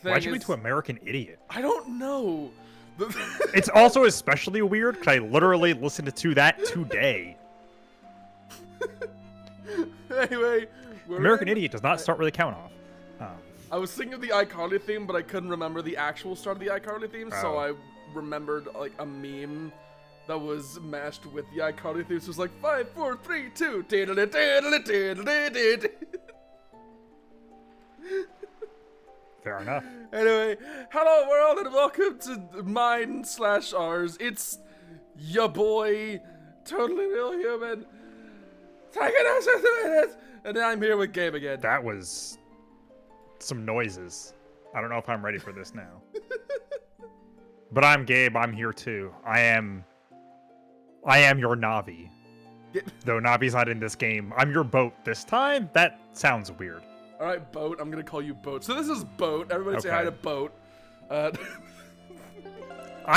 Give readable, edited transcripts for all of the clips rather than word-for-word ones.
Why'd you go to American Idiot? I don't know. It's also especially weird because I literally listened to that today. Anyway, American Idiot does not start with a count off. I was thinking of the iCarly theme, but I couldn't remember the actual start of the iCarly theme, so I remembered like a meme that was mashed with the iCarly theme. So it was like 5, 4, 3, 2. Fair enough. Anyway, hello world and welcome to mine/ours. It's ya boy, totally real human. Taking us in a minute, and I'm here with Gabe again. That was some noises. I don't know if I'm ready for this now. But I'm Gabe. I'm here too. I am your Navi. Though Navi's not in this game. I'm your boat this time? That sounds weird. Alright, Boat. I'm gonna call you Boat. So this is Boat. Everybody say hi to Boat. I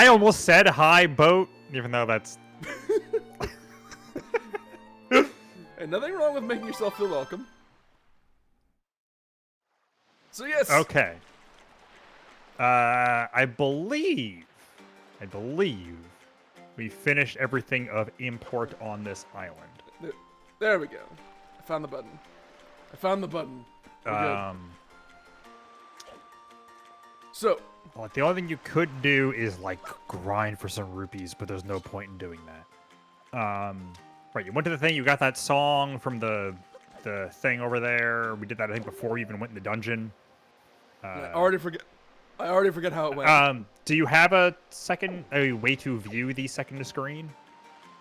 almost said hi, Boat, even though that's... And nothing wrong with making yourself feel welcome. So yes. Okay. I believe we finished everything of import on this island. There we go. I found the button. So, well, the only thing you could do is like grind for some rupees, but there's no point in doing that. Right, you went to the thing, you got that song from the thing over there. We did that I think before we even went in the dungeon. I already forget how it went. Do you have a way to view the second screen?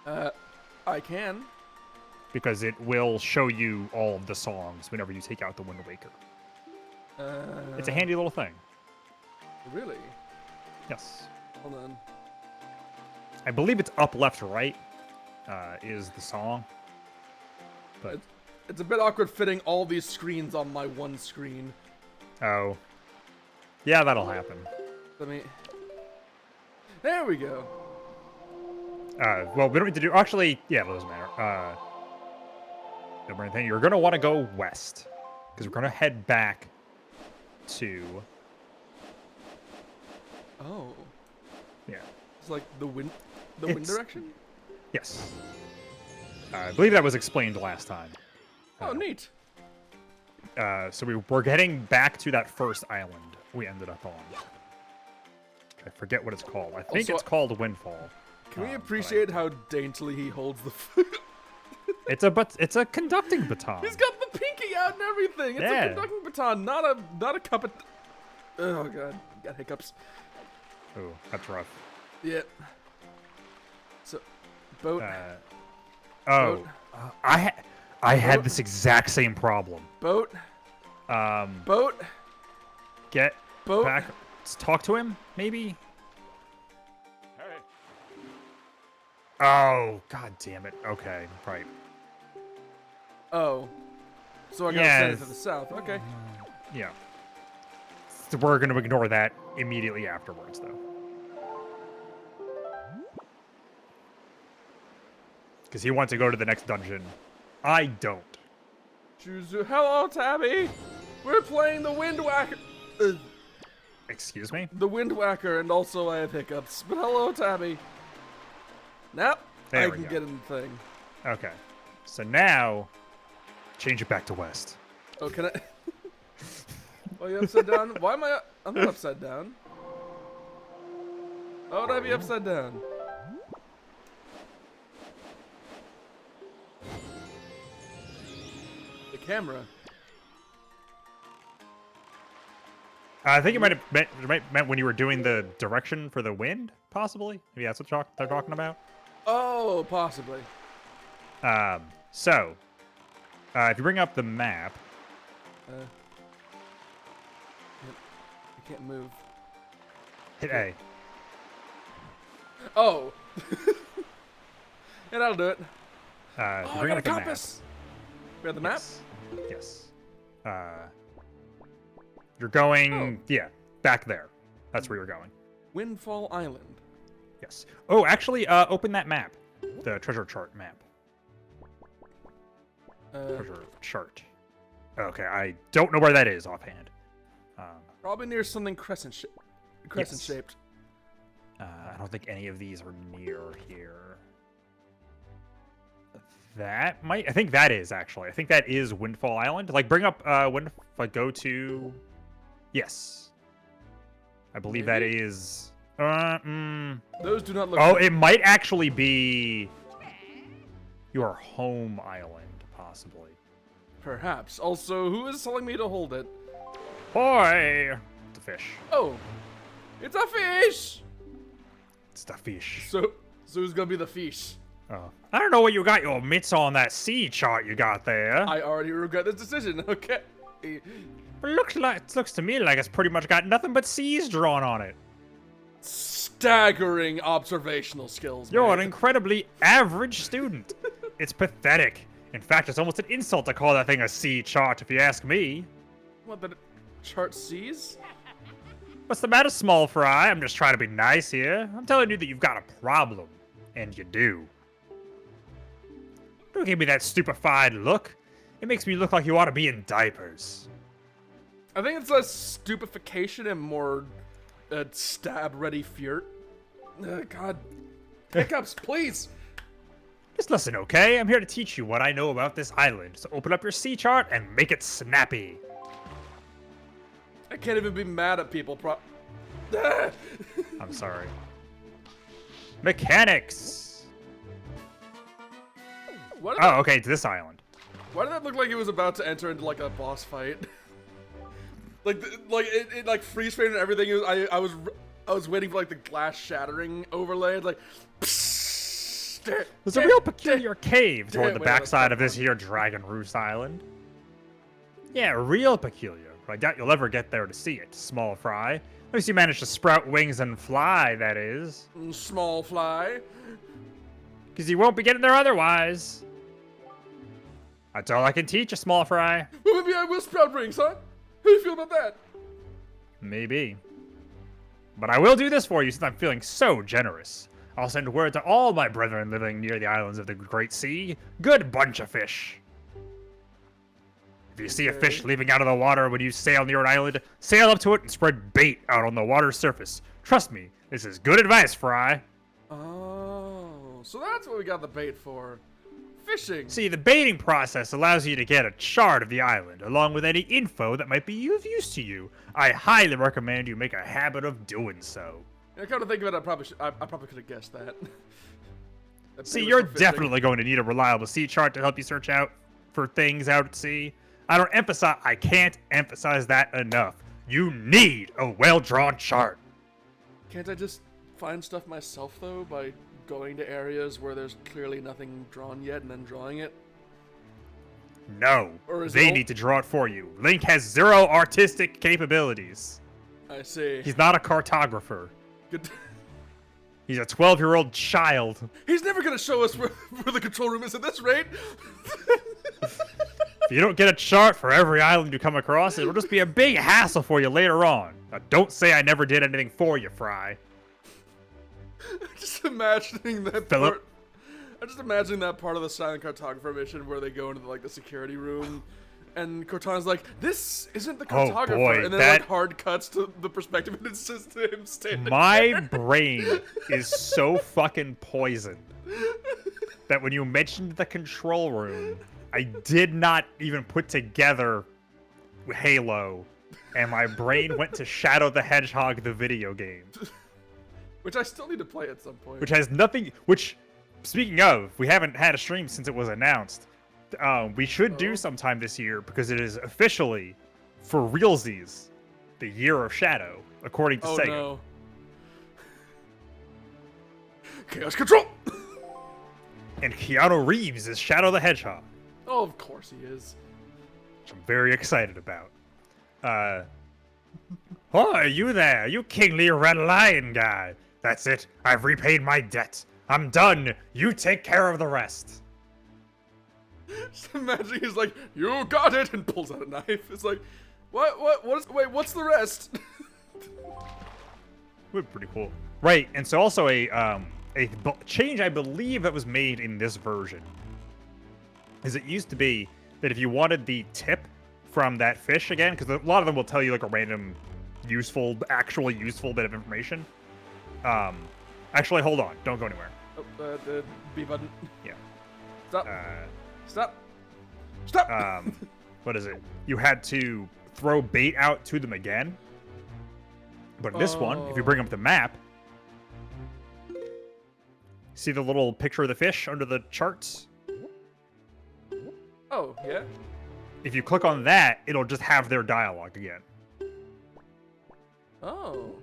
I can. Because it will show you all of the songs whenever you take out the Wind Waker. It's a handy little thing. Really? Yes. Hold on. I believe it's up, left, right is the song. But it's a bit awkward fitting all these screens on my one screen. Oh. Yeah, that'll happen. There we go. Well, we don't need to do... Actually, yeah, it doesn't matter. You're going to want to go west. Because we're going to head back to... Oh. Yeah. It's like the wind direction? Yes. I believe that was explained last time. Oh, neat. So we're getting back to that first island we ended up on. I forget what it's called. I think it's called Windfall. Can we appreciate how daintily he holds the food? It's a conducting baton. He's got the pinky out and everything. It's a conducting baton, not a cup of... Oh god, got hiccups. Oh, that's rough. Yeah. So, Boat. Boat. I had this exact same problem. Boat. Boat. Get Boat. back. Let's talk to him, maybe. Hey. Oh, god damn it. Okay, right. Oh. So I gotta send it to the south. Okay. Yeah. So we're gonna ignore that immediately afterwards, though. Because he wants to go to the next dungeon. I don't. Hello, Tabby. We're playing the Wind Wacker. Excuse me? The Wind Wacker, and also I have hiccups. But hello, Tabby. Now I can get in the thing. Okay. So now, change it back to west. Oh, can I? Oh, you upside down? Why am I? I'm not upside down. How would I be upside down? The camera. I think it might have meant when you were doing the direction for the wind, possibly. Maybe that's what they're talking about. Oh, possibly. So, if you bring up the map, I can't move. hit A. Oh. Yeah, that'll do it. If you I bring got a up the compass. We have the map? Yes. You're going, yeah, back there. That's where you're going. Windfall Island. Yes. Oh, actually, open that map. The treasure chart map. Treasure chart. Okay, I don't know where that is offhand. Probably near something crescent shaped. I don't think any of these are near here. That might. I think that is actually. I think that is Windfall Island. Like, bring up like go to. Yes. I believe that Maybe? is. Those do not look. Oh, good. it might actually be your home island, possibly. Perhaps. Also, who is telling me to hold it? Boy, it's a fish. Oh, it's a fish. It's the fish. So who's gonna be the fish? Oh. I don't know what you got your mitts on that sea chart you got there. I already regret this decision. Okay. It looks to me like it's pretty much got nothing but seas drawn on it. Staggering observational skills. You're man. an incredibly average student. It's pathetic. In fact, it's almost an insult to call that thing a sea chart, if you ask me. What, the chart sees? What's the matter, small fry? I'm just trying to be nice here. I'm telling you that you've got a problem. And you do. Don't give me that stupefied look. It makes me look like you ought to be in diapers. I think it's less stupefaction and more stab-ready fear. God. Hiccups, please! Just listen, okay? I'm here to teach you what I know about this island. So open up your sea chart and make it snappy. I can't even be mad at people I'm sorry. Mechanics! What Oh, okay, to this island. Why did that look like it was about to enter into like a boss fight? It like freeze framed and everything. I was waiting for like the glass shattering overlay. It's like. There's a real peculiar cave toward Wait, the no, backside that's of this here Dragon Roost Island. Yeah, real peculiar. But I doubt you'll ever get there to see it, small fry. Unless you manage to sprout wings and fly, that is. Small fly. Because you won't be getting there otherwise. That's all I can teach you, small fry. Well, maybe I will sprout rings, huh? How do you feel about that? Maybe. But I will do this for you since I'm feeling so generous. I'll send word to all my brethren living near the islands of the Great Sea. Good bunch of fish. If you see a fish leaving out of the water when you sail near an island, sail up to it and spread bait out on the water's surface. Trust me, this is good advice, Fry. Oh, so that's what we got the bait for. Fishing. See, the baiting process allows you to get a chart of the island, along with any info that might be of use to you. I highly recommend you make a habit of doing so. I kind of think of it, I probably could have guessed that. See, you're definitely going to need a reliable sea chart to help you search out for things out at sea. I can't emphasize that enough. You need a well-drawn chart. Can't I just find stuff myself, though, by going to areas where there's clearly nothing drawn yet and then drawing it? No, Or is they it need to draw it for you. Link has zero artistic capabilities. I see. He's not a cartographer. Good. He's a 12-year-old child. He's never gonna show us where the control room is at this rate. If you don't get a chart for every island you come across, it'll just be a big hassle for you later on. Now, don't say I never did anything for you, Fry. Just imagining that Philip? part. I'm just imagining that part of the silent cartographer mission where they go into the security room, and Cortana's like, "This isn't the Oh, cartographer," boy, and then that- like hard cuts to the perspective, and it's just him standing. My brain is so fucking poisoned that when you mentioned the control room, I did not even put together Halo, and my brain went to Shadow the Hedgehog, the video game. Which I still need to play at some point. Which has nothing. Which, speaking of, we haven't had a stream since it was announced. We should do sometime this year because it is officially, for realsies, the year of Shadow, according to Sega. No. Chaos Control! And Keanu Reeves is Shadow the Hedgehog, Oh, of course he is. which I'm very excited about. Oh, you there, you kingly red lion guy. That's it. I've repaid my debt. I'm done. You take care of the rest. Just imagine he's like, "You got it," and pulls out a knife. It's like, wait, what's the rest? Would be pretty cool. Right, and so also a change I believe that was made in this version is it used to be that if you wanted the tip from that fish again, because a lot of them will tell you like a random useful, actually useful bit of information. Actually, hold on. Don't go anywhere. Oh, the B button. Yeah. Stop. Stop. Stop. What is it? You had to throw bait out to them again. But this one, if you bring up the map, see the little picture of the fish under the charts? Oh, yeah? If you click on that, it'll just have their dialogue again. Oh.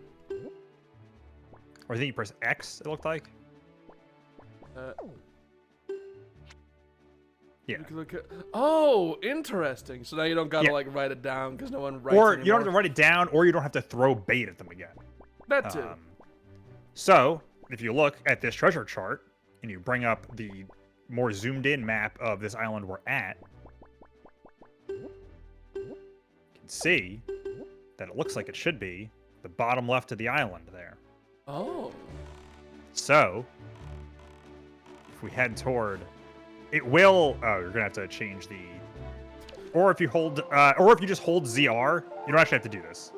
Or I think you press X, it looked like. Yeah. You can look at, oh, interesting. So now you don't gotta Yeah. like write it down because no one writes Or anymore. you don't have to write it down, or you don't have to throw bait at them again. That too. So, if you look at this treasure chart, and you bring up the more zoomed in map of this island we're at, you can see that it looks like it should be the bottom left of the island there. Oh. So, if we head toward, it will. Oh, you're gonna have to change the. Or if you hold, or if you just hold ZR, you don't actually have to do this.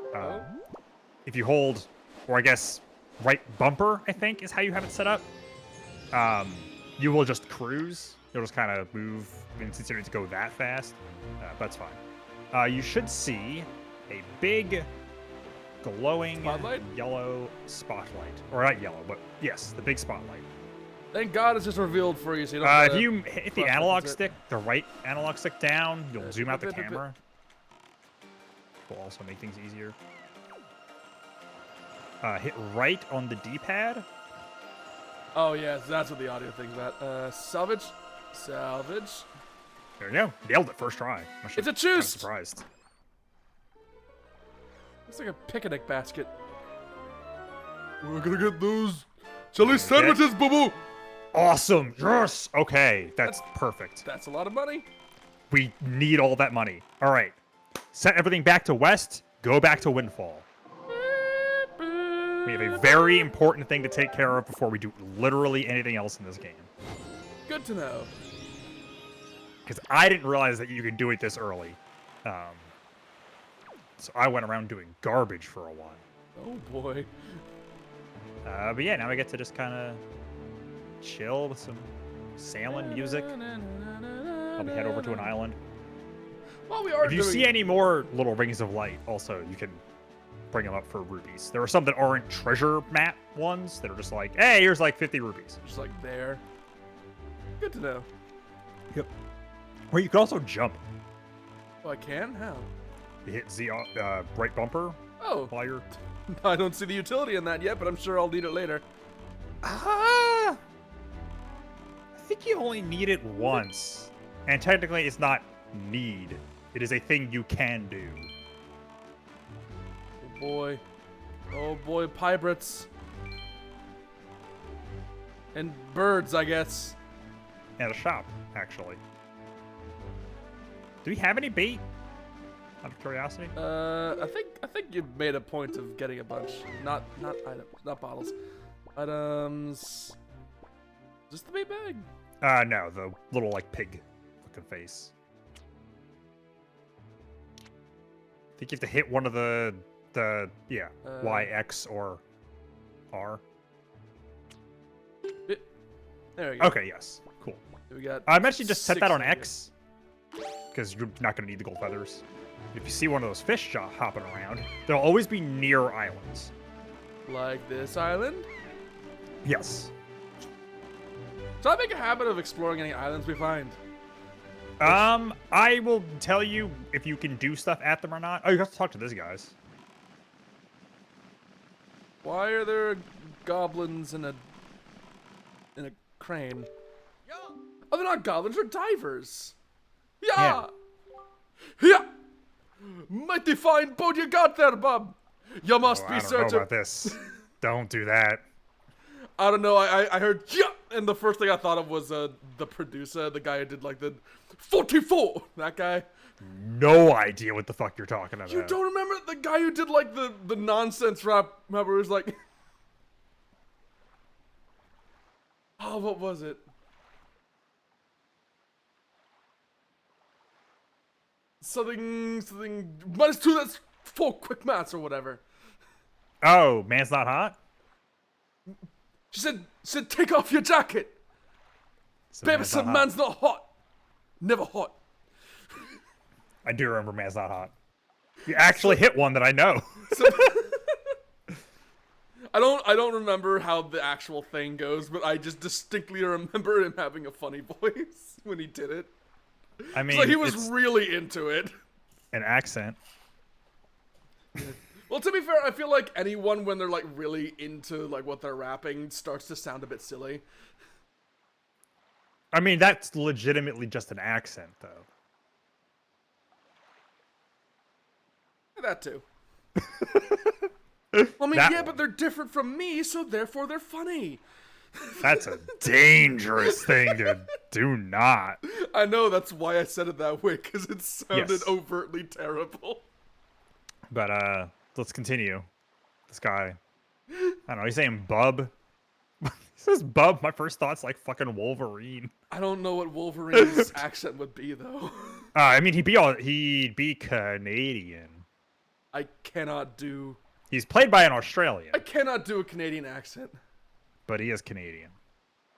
If you hold, or I guess right bumper, I think is how you have it set up. You will just cruise. You'll just kind of move. I mean, since you don't need to go that fast, that's fine. You should see a big glowing Spotlight? yellow spotlight, or not yellow, but yes, the big spotlight. Thank God it's just revealed for you, so you don't. If you hit the cross analog reference it. stick, the right analog stick down, you'll zoom out the camera. Will also make things easier. Hit right on the D-pad. Oh yeah, that's what the audio thing's about. Salvage. Salvage. There you go. Nailed it first try. It's a I'm juice! surprised. It's like a picnic basket. We're gonna get those chili sandwiches, boo-boo! Awesome. Yes. Okay, that's perfect. That's a lot of money. We need all that money. All right. Set everything back to west. Go back to Windfall. We have a very important thing to take care of before we do literally anything else in this game. Good to know. Because I didn't realize that you could do it this early. So I went around doing garbage for a while. Oh boy. But yeah, now we get to just kind of chill with some sailing music. Probably head over to an island. Well, we are If you doing see any more little rings of light, also, you can bring them up for rubies. There are some that aren't treasure map ones that are just like, hey, here's like 50 rubies. just like there. Good to know. Yep. Or you can also jump. Oh, I can? How? You hit Z right bumper Oh, while you're... I don't see the utility in that yet, but I'm sure I'll need it later. I think you only need it once. And technically, it's not need. It is a thing you can do. Oh boy. Oh boy, pirates. And birds, I guess. At a shop, actually. Do we have any bait? Out of curiosity. I think you made a point of getting a bunch. Not items, not bottles. Items. Just the bait bag. No, the little like pig looking face. I think you have to hit one of the Y, X, or R. There we go. Okay, yes, cool. We got. I'm actually just set that 6 on here. X because you're not going to need the gold feathers. If you see one of those fish hopping around, they'll always be near islands. Like this island. Yes. So I make a habit of exploring any islands we find. I will tell you if you can do stuff at them or not. Oh, you have to talk to these guys. Why are there goblins in a crane? Oh, they're not goblins, they're divers. Yeah. Yeah. Mighty fine boat you got there, bub. You must Oh, be I don't know certain. about this. Don't do that. I don't know. I heard yeah, and the first thing I thought of was the producer, the guy who did like the 44. That guy. No idea what the fuck you're talking about. You don't remember the guy who did like the nonsense rap? Remember, it was like, oh, what was it? Something -2. That's 4 quick maths or whatever. Oh, man's not hot? She said, take off your jacket. So Baby man's said, not hot. man's not hot. Never hot. I do remember man's not hot. You actually hit one that I know. So, I don't remember how the actual thing goes, but I just distinctly remember him having a funny voice when he did it. I mean, So he was it's really into it. an accent. Well, to be fair, I feel like anyone when they're like really into like what they're rapping starts to sound a bit silly. I mean, that's legitimately just an accent, though. That too. Well, I mean, That yeah, one. but they're different from me, so therefore they're funny. That's a dangerous thing to do not. I know, that's why I said it that way, because it sounded Yes. overtly terrible. But let's continue. This guy, I don't know. He's saying bub. He says bub. My first thought's like fucking Wolverine. I don't know what Wolverine's accent would be, though. I mean, he'd be Canadian. I cannot do He's played by an Australian, a Canadian accent. but he is Canadian.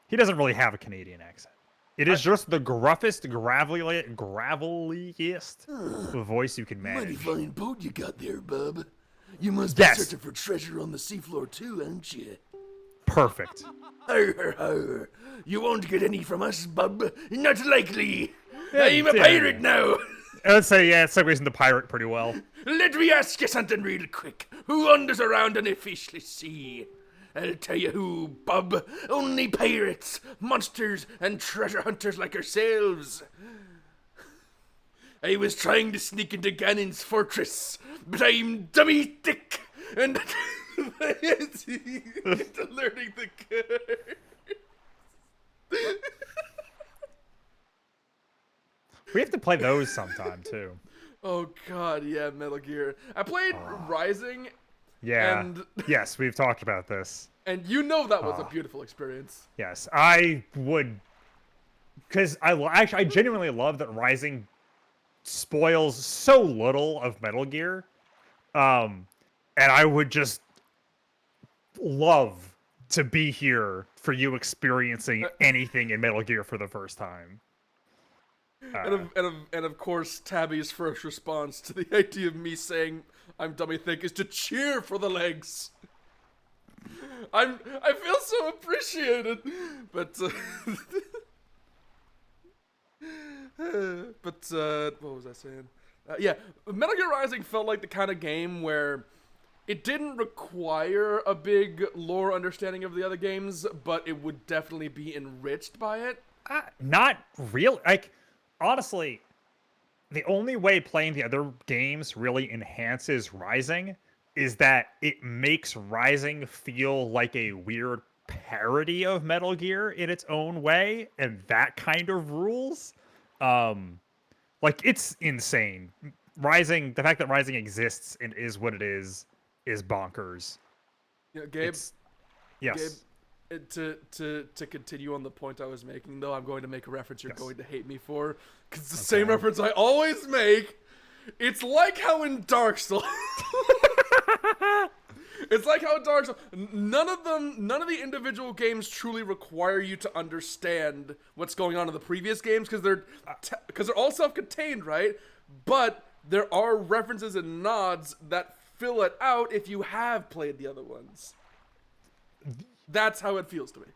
He doesn't really have a Canadian accent. It is just the gruffest, graveliest voice you can Mighty manage. fine boat you got there, bub. You must Yes. be searching for treasure on the seafloor too, aren't you? Perfect. Arr, arr, arr. You won't get any from us, bub. Not likely. I'm a yeah. pirate now. I would say, yeah, it segues into pirate pretty well. Let me ask you something real quick. Who wanders around on a fishless sea? I'll tell you who, bub. Only pirates, monsters, and treasure hunters like ourselves. I was trying to sneak into Ganon's fortress, but I'm dummy thick and into learning the code. We have to play those sometime, too. Oh god, yeah, Metal Gear. I played Rising, Yeah. And- Yes, we've talked about this. and you know that was a beautiful experience. Yes, I would, because I genuinely love that Rising spoils so little of Metal Gear, and I would just love to be here for you experiencing anything in Metal Gear for the first time. And of course, Tabby's first response to the idea of me saying I'm dummy thick is to cheer for the legs. I feel so appreciated, but what was I saying? Yeah, Metal Gear Rising felt like the kind of game where it didn't require a big lore understanding of the other games, but it would definitely be enriched by it. Not real, like, honestly, the only way playing the other games really enhances Rising is that it makes Rising feel like a weird parody of Metal Gear in its own way, and that kind of rules. Like, it's insane. Rising, the fact that Rising exists and is what it is bonkers. Yeah, Gabe. Yes. Gabe, to continue on the point I was making, though, I'm going to make a reference you're going to hate me for, because it's the same reference I always make. It's like how in Dark Souls. It's like how in Dark Souls, none of the individual games truly require you to understand what's going on in the previous games, because they're all self-contained, right? But there are references and nods that fill it out if you have played the other ones. That's how it feels to me.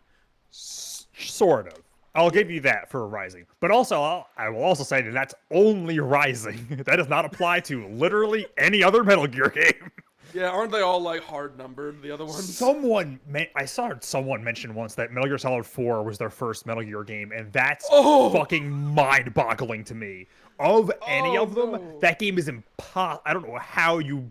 Sort of. I'll give you that for Rising. But also, I will also say that that's only Rising. That does not apply to literally any other Metal Gear game. Yeah, aren't they all like hard numbered, the other ones? I saw someone mention once that Metal Gear Solid 4 was their first Metal Gear game, and that's Oh! fucking mind-boggling to me. Of any Oh, of them, no. that game is impossible. I don't know how you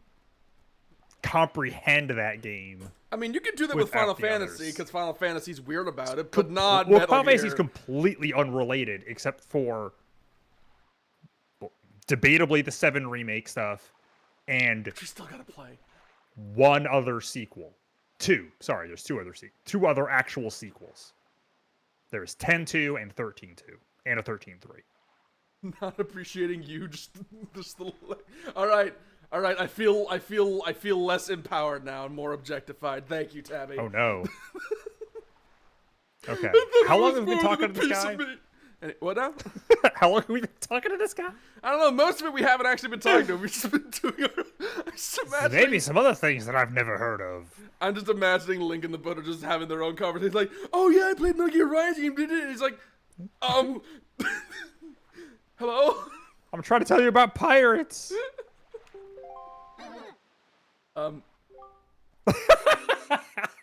comprehend that game. I mean, you can do that with Without Final the Fantasy, others. because Final Fantasy's weird about it, but not Well, Metal Final Fantasy is Gear. completely unrelated, except for debatably the 7 remake stuff and But you still gotta play. one other sequel. There's two other actual sequels. There's 10-2 and 13-2 and a 13-3. Not appreciating you, just the... All right, All right, I feel less empowered now and more objectified. Thank you, Tabby. Oh no. Okay. I How thought long it have we was been more talking than to a this piece guy? of meat. What now? How long have we been talking to this guy? I don't know. Most of it we haven't actually been talking to him. We've just been doing our. I'm just imagining. Maybe some other things that I've never heard of. I'm just imagining Link and the Butter just having their own conversation. Like, oh yeah, I played Metal Gear Rising and did it. And he's like, hello. I'm trying to tell you about pirates.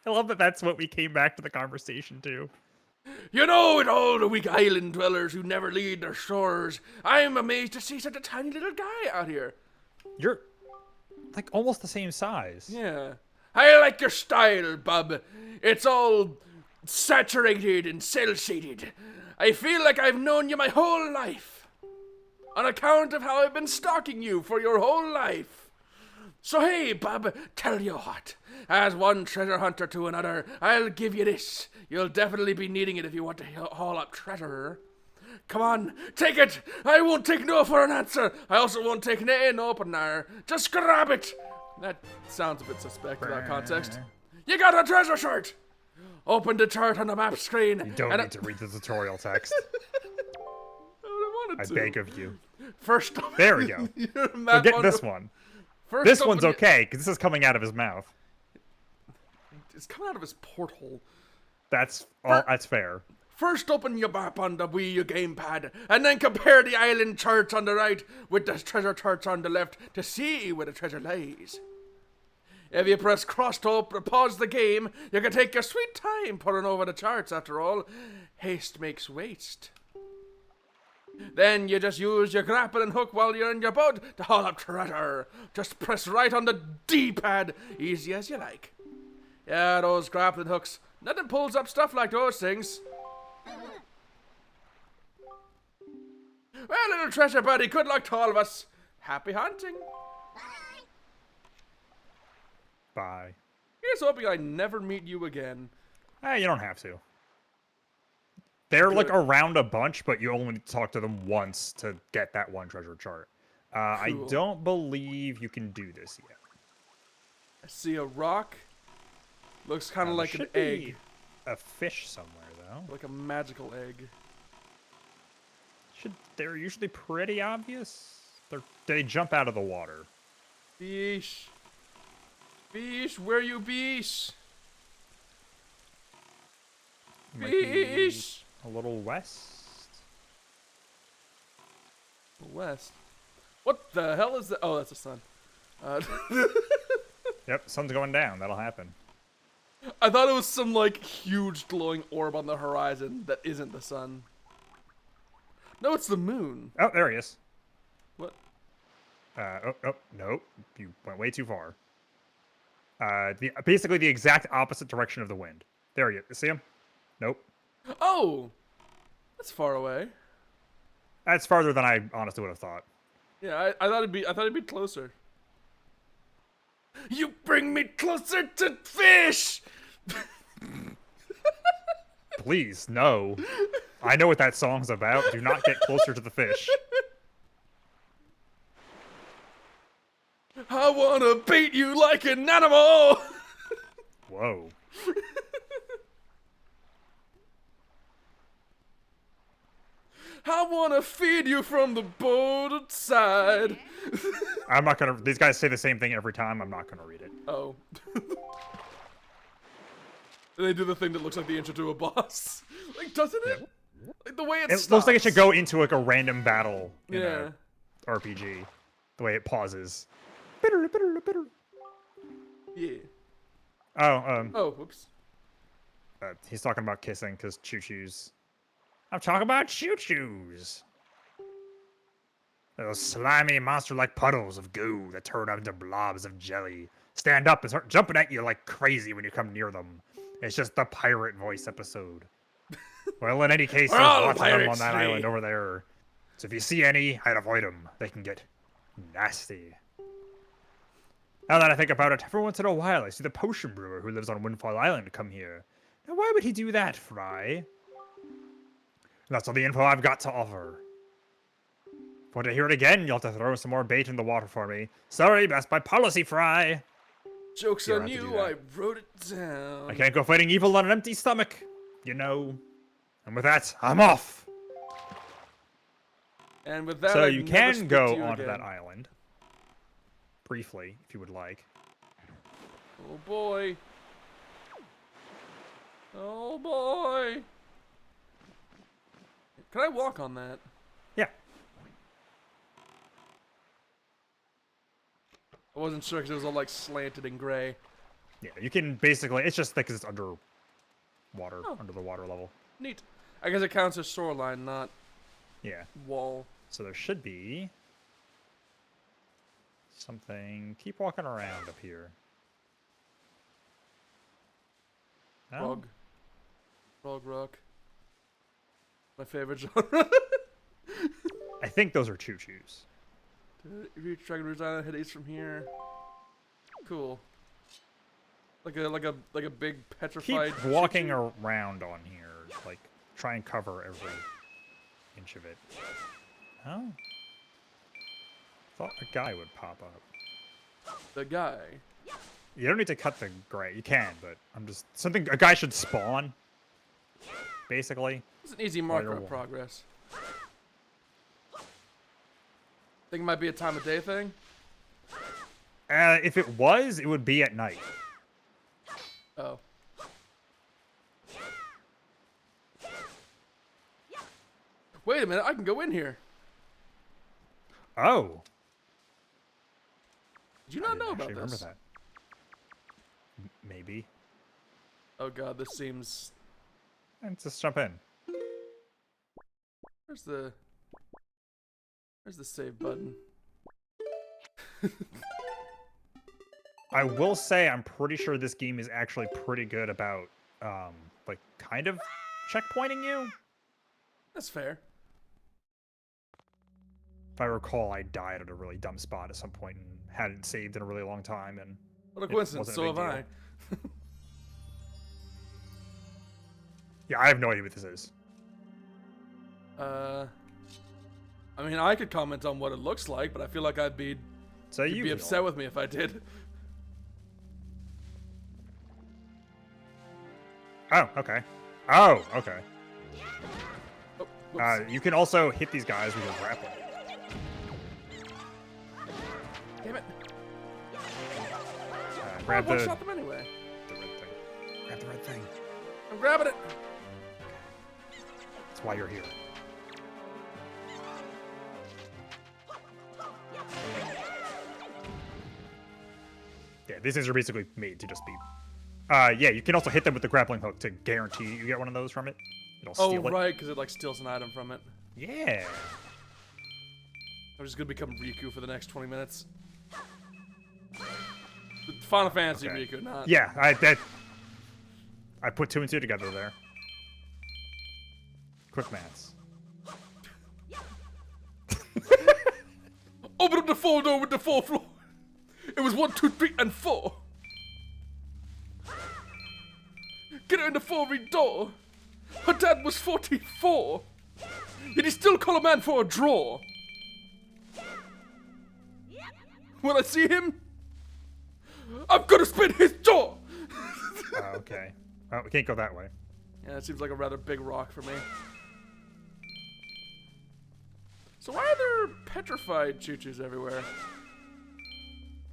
I love that that's what we came back to the conversation to. You know, with all the weak island dwellers who never leave their shores, I am amazed to see such a tiny little guy out here. You're like almost the same size. Yeah. I like your style, bub. It's all saturated and cell-shaded. I feel like I've known you my whole life. On account of how I've been stalking you for your whole life. So hey, bub, tell you what. As one treasure hunter to another, I'll give you this. You'll definitely be needing it if you want to haul up treasure. Come on, take it. I won't take no for an answer. I also won't take nay no for nar. Just grab it. That sounds a bit suspect without context. You got a treasure chart. Open the chart on the map screen. You don't need to read the tutorial text. I wanted I to. beg of you. First, There we go. Your So map get on this the- one. First This open one's your- okay, because this is coming out of his mouth. It's coming out of his porthole. That's all. That's fair. First open your map on the Wii U gamepad, and then compare the island charts on the right with the treasure charts on the left to see where the treasure lies. If you press cross to pause the game, you can take your sweet time poring over the charts. After all, haste makes waste. Then you just use your grappling hook while you're in your boat to haul up treasure. Just press right on the D-pad, easy as you like. Yeah, those grappling hooks. Nothing pulls up stuff like those things. Well, little treasure buddy, good luck to all of us. Happy hunting. Bye. Here's hoping I never meet you again. You don't have to. They're like around a bunch, but you only need to talk to them once to get that one treasure chart. I Cool. don't believe you can do this yet. I see a rock. Looks kind of There like an should egg. be a fish somewhere, though. Like a magical egg. They're usually pretty obvious. They jump out of the water. Fish. Fish, where you beesh? Might be Fish. a little west. West. What the hell is that? Oh, that's a sun. Yep, sun's going down. That'll happen. I thought it was some like huge glowing orb on the horizon that isn't the sun. No, it's the moon. Oh, there he is. What? Nope. You went way too far. Basically the exact opposite direction of the wind. There he is. See him? Nope. Oh, that's far away. That's farther than I honestly would have thought. Yeah, I thought it'd be closer. You bring me closer to fish. Please, no. I know what that song's about. Do not get closer to the fish. I wanna bait you like an animal. Whoa. I wanna feed you from the boat side. I'm not gonna. These guys say the same thing every time. I'm not gonna read it. Oh. They do the thing that looks like the intro to a boss. Like, doesn't it? Like the way it It looks like it should go into like a random battle in Yeah. a RPG. The way it pauses. Yeah. Oh, Oh, whoops. he's talking about kissing because choo-choos. I'm talking about choo-choos. Those slimy monster-like puddles of goo that turn up into blobs of jelly. Stand up and start jumping at you like crazy when you come near them. It's just the pirate voice episode. Well, in any case, We're there's all lots of them on pirates that today. island over there. So if you see any, I'd avoid them. They can get nasty. Now that I think about it, every once in a while I see the potion brewer who lives on Windfall Island come here. Now why would he do that, Fry? That's all the info I've got to offer. Want to hear it again? You'll have to throw some more bait in the water for me. Sorry, that's my policy, Fry. Joke's You don't on have to do you, that. I wrote it down. I can't go fighting evil on an empty stomach. You know. And with that, I'm off. And with that, So I you never can speak go to you onto again. that island. Briefly, if you would like. Oh boy. Oh boy. Can I walk on that? Yeah. I wasn't sure because it was all like slanted and gray. Yeah, you can basically, it's just because it's under water, Oh. under the water level. Neat. I guess it counts as shoreline, not Yeah. wall. So there should be something. Keep walking around up here. No? Frog. Frog rock. My favorite genre. I think those are choo-choos. Reach Dragon Rouge Island, hit east from here. Cool. Like a big petrified. Keep walking around on here. Like, try and cover every inch of it. Oh. Thought a guy would pop up. The guy. You don't need to cut the gray. You can, but I'm just a guy should spawn. Basically. It's an easy While marker you're of walking. progress. Think it might be a time of day thing? If it was, it would be at night. Oh. Wait a minute, I can go in here. Oh. Did you I not didn't know about actually remember this? that. Maybe. Oh god, this seems... Let's just jump in. Where's the save button? I will say I'm pretty sure this game is actually pretty good about, like, kind of checkpointing you. That's fair. If I recall, I died at a really dumb spot at some point and hadn't saved in a really long time, and What a it coincidence, wasn't so a have big I. deal. Yeah, I have no idea what this is. I mean, I could comment on what it looks like, but I feel like So you'd be upset with me if I did. Oh, okay. Oh, okay. Oh, whoops. You can also hit these guys with your grappling. Damn it. Grab I the one-shot them anyway. red thing. Grab the red thing. I'm grabbing it. That's why you're here. Yeah, these things are basically made to just be... yeah, you can also hit them with the grappling hook to guarantee you get one of those from it. It'll Oh, steal it. right, because it like steals an item from it. Yeah. I'm just gonna become Riku for the next 20 minutes. The Final Fantasy Okay. Riku, not... Yeah, I put two and two together there. Quick maths. Open up the 4 door with the 4th floor. It was 1, 2, 3, and 4. Get her in the 4 door. Her dad was 44. Yet he still call a man for a draw. When I see him, I'm gonna spin his jaw. Okay. Oh, we can't go that way. Yeah, it seems like a rather big rock for me. So why are there petrified choo-choos everywhere?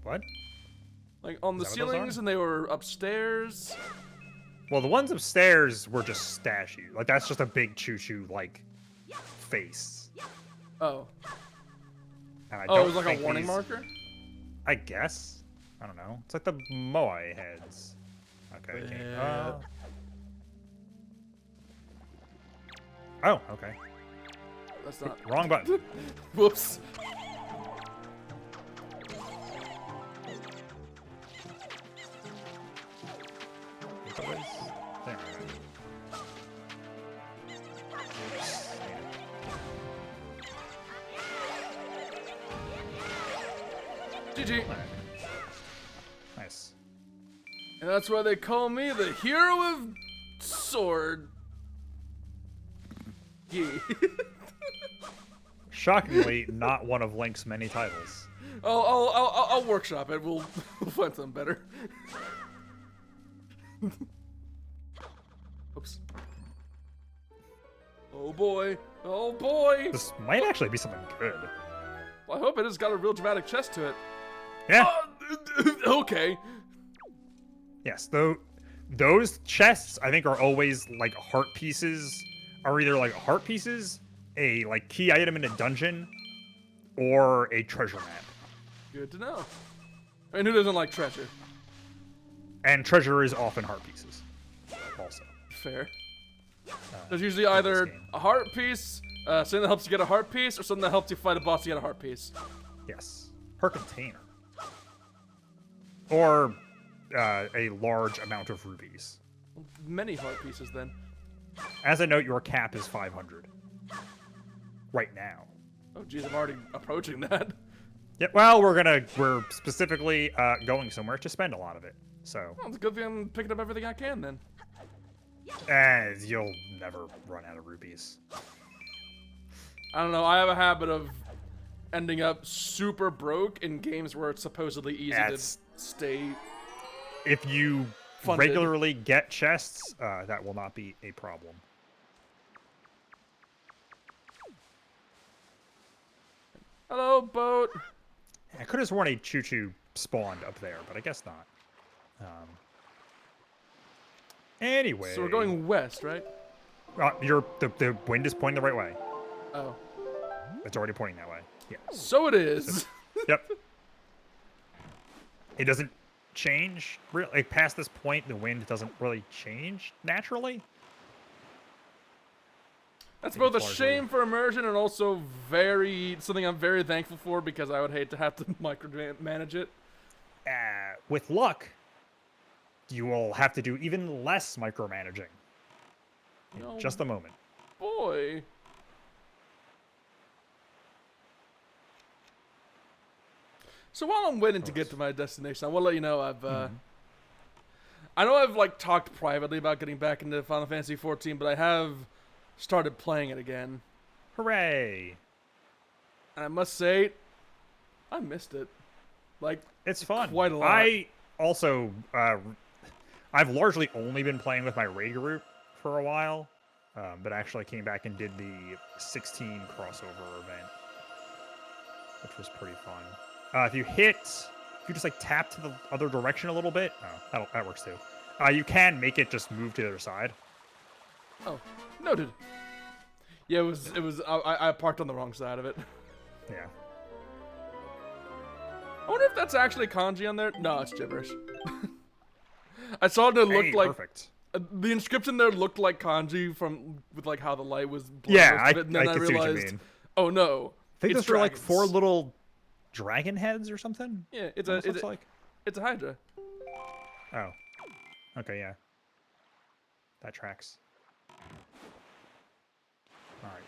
What? Like on the Is that what those ceilings, are? and they were upstairs. Well, the ones upstairs were just statues. Like, that's just a big choo-choo, like, face. Oh. And I Oh, it don't was like a think warning these- marker? I guess. I don't know. It's like the Moai heads. Okay. Yeah. Oh, okay. That's not... Wrong button. Whoops. There. GG. Alright. Nice. And that's why they call me the hero of sword. Yeah. Shockingly, not one of Link's many titles. I'll workshop it. We'll find something better. Oops. Oh boy. Oh boy. This might actually be something good. Well, I hope it has got a real dramatic chest to it. Yeah. Okay. Yes, though those chests I think are always like heart pieces, are either like heart pieces, a like key item in a dungeon, or a treasure map. Good to know. I mean, who doesn't like treasure? And treasure is often heart pieces. Also. Fair. There's usually either game. a heart piece, something that helps you get a heart piece, or something that helps you fight a boss to get a heart piece. Yes. Per container. Or a large amount of rubies. Many heart pieces, then. As a note, your cap is 500. Right now. Oh, geez, I'm already approaching that. Yeah, well, we're specifically going somewhere to spend a lot of it. So, Well, it's a good thing I'm picking up everything I can, then. you'll never run out of rubies. I don't know, I have a habit of ending up super broke in games where it's supposedly easy That's- to stay. If you Funded. regularly get chests, that will not be a problem. Hello, boat. I could have sworn a choo-choo spawned up there, but I guess not. Anyway. So we're going west, right? The wind is pointing the right way. Oh. It's already pointing that way. Yeah. So it is. Yep. It doesn't change. Like past this point, the wind doesn't really change naturally. That's think both a it's largely- shame for immersion and also something I'm very thankful for because I would hate to have to micromanage it. With luck, you will have to do even less micromanaging. In No. just a moment. Boy. So while I'm waiting to get to my destination, I want to let you know I know I've like talked privately about getting back into Final Fantasy 14, but I have started playing it again. Hooray! And I must say, I missed it. Like, It's fun. Quite a lot. I also, I've largely only been playing with my raid group for a while, but actually came back and did the 16 crossover event, which was pretty fun. If you just like tap to the other direction a little bit, that works too. You can make it just move to the other side. oh, noted. Yeah, it was. I parked on the wrong side of it. Yeah. I wonder if that's actually kanji on there. No, it's gibberish. I saw it looked Hey, like perfect. the inscription there looked like kanji with like how the light was. blowing Yeah, most I of it, and then can see what you realized, mean. oh no, I think it's those are like dragons. 4 little dragon heads or something. Yeah, it's Almost a looks like. it's a hydra. Oh. Okay, yeah. That tracks. Alright.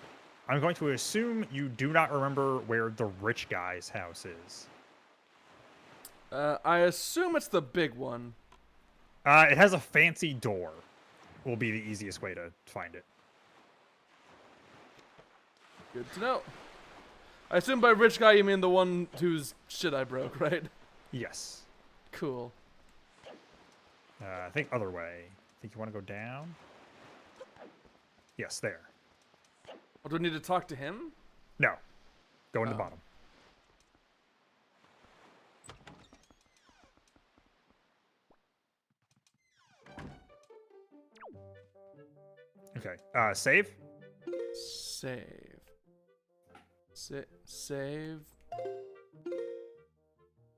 I'm going to assume you do not remember where the rich guy's house is. I assume it's the big one. It has a fancy door. Will be the easiest way to find it. Good to know. I assume by rich guy you mean the one whose shit I broke, right? Yes. Cool. I think other way. Think you want to go down? Yes, there. Well, do I need to talk to him? No. Go in the Oh. bottom. Okay. Save? Save. Save.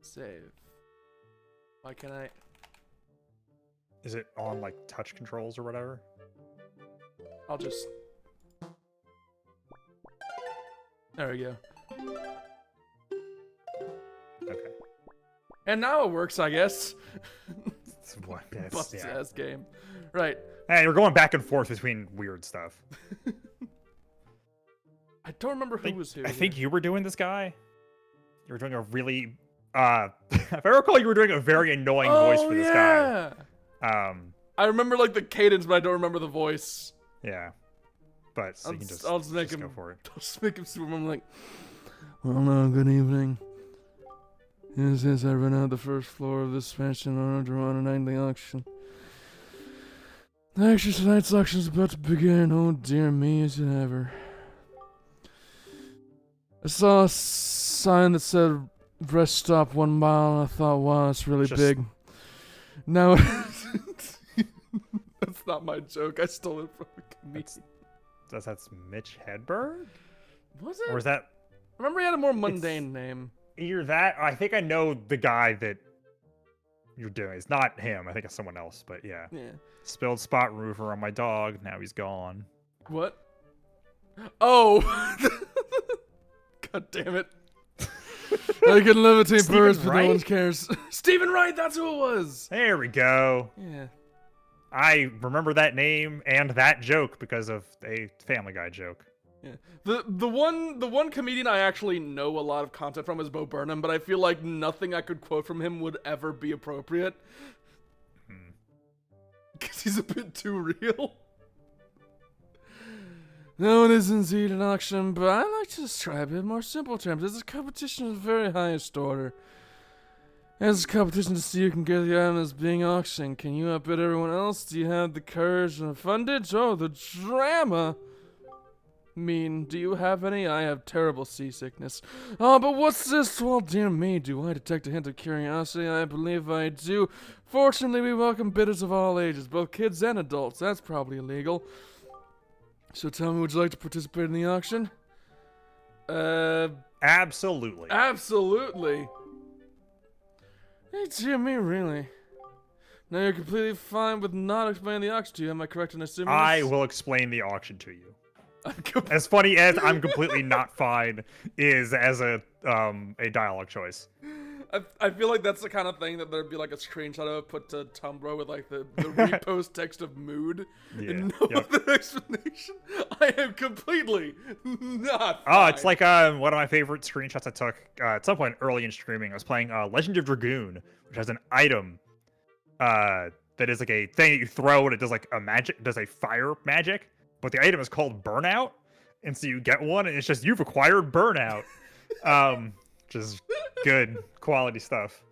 Save. Why can't I? Is it on like touch controls or whatever? I'll just. There we go. Okay. And now it works, I guess. It's what? Yes, Busted yeah. ass game. Right. Hey, you're going back and forth between weird stuff. I don't remember who was who. I think you were doing this guy. You were doing a really, if I recall, you were doing a very annoying voice for this guy. I remember like the cadence, but I don't remember the voice. Yeah. but so you can I'll just make just him go for it. I'll just make him swim. I'm like, well, no, good evening. Yes, I ran out the first floor of this mansion in order to run a nightly auction. Actually, tonight's auction is about to begin. Oh dear me, is it ever. I saw a sign that said rest stop 1 mile, and I thought, wow, that's really big. Now, that's not my joke. I stole it from a comedian. That's Mitch Hedberg? Was it? Or is that... I remember he had a more mundane name. Either that, I think I know the guy that you're doing. It's not him. I think it's someone else, but yeah. Yeah. Spilled spot remover on my dog. Now he's gone. What? Oh! God damn it. I can levitate birds, but no one cares. Stephen Wright, that's who it was! There we go. Yeah. I remember that name and that joke because of a Family Guy joke. Yeah. The one comedian I actually know a lot of content from is Bo Burnham, but I feel like nothing I could quote from him would ever be appropriate. Because he's a bit too real. No, it is indeed an auction, but I like to describe it in more simple terms. It's a competition of the very highest order. It's a competition to see who can get the item that's being auctioned. Can you outbid everyone else? Do you have the courage and the fundage? Oh, the drama! Do you have any? I have terrible seasickness. Oh, but what's this? Well, dear me, do I detect a hint of curiosity? I believe I do. Fortunately, we welcome bidders of all ages, both kids and adults. That's probably illegal. So tell me, would you like to participate in the auction? Absolutely. Absolutely. Hey, dear me, really? Now you're completely fine with not explaining the auction to you. Am I correct in assuming I this? will explain the auction to you. As funny as I'm completely not fine is as a dialogue choice. I feel like that's the kind of thing that there'd be like a screenshot of it put to Tumblr with like the repost text of mood and no other explanation. I am completely not fine. Oh, it's like one of my favorite screenshots I took at some point early in streaming. I was playing Legend of Dragoon, which has an item that is like a thing that you throw and it does like a magic, does a fire magic. But the item is called Burnout, and so you get one, and it's just, you've acquired Burnout. Which is good quality stuff.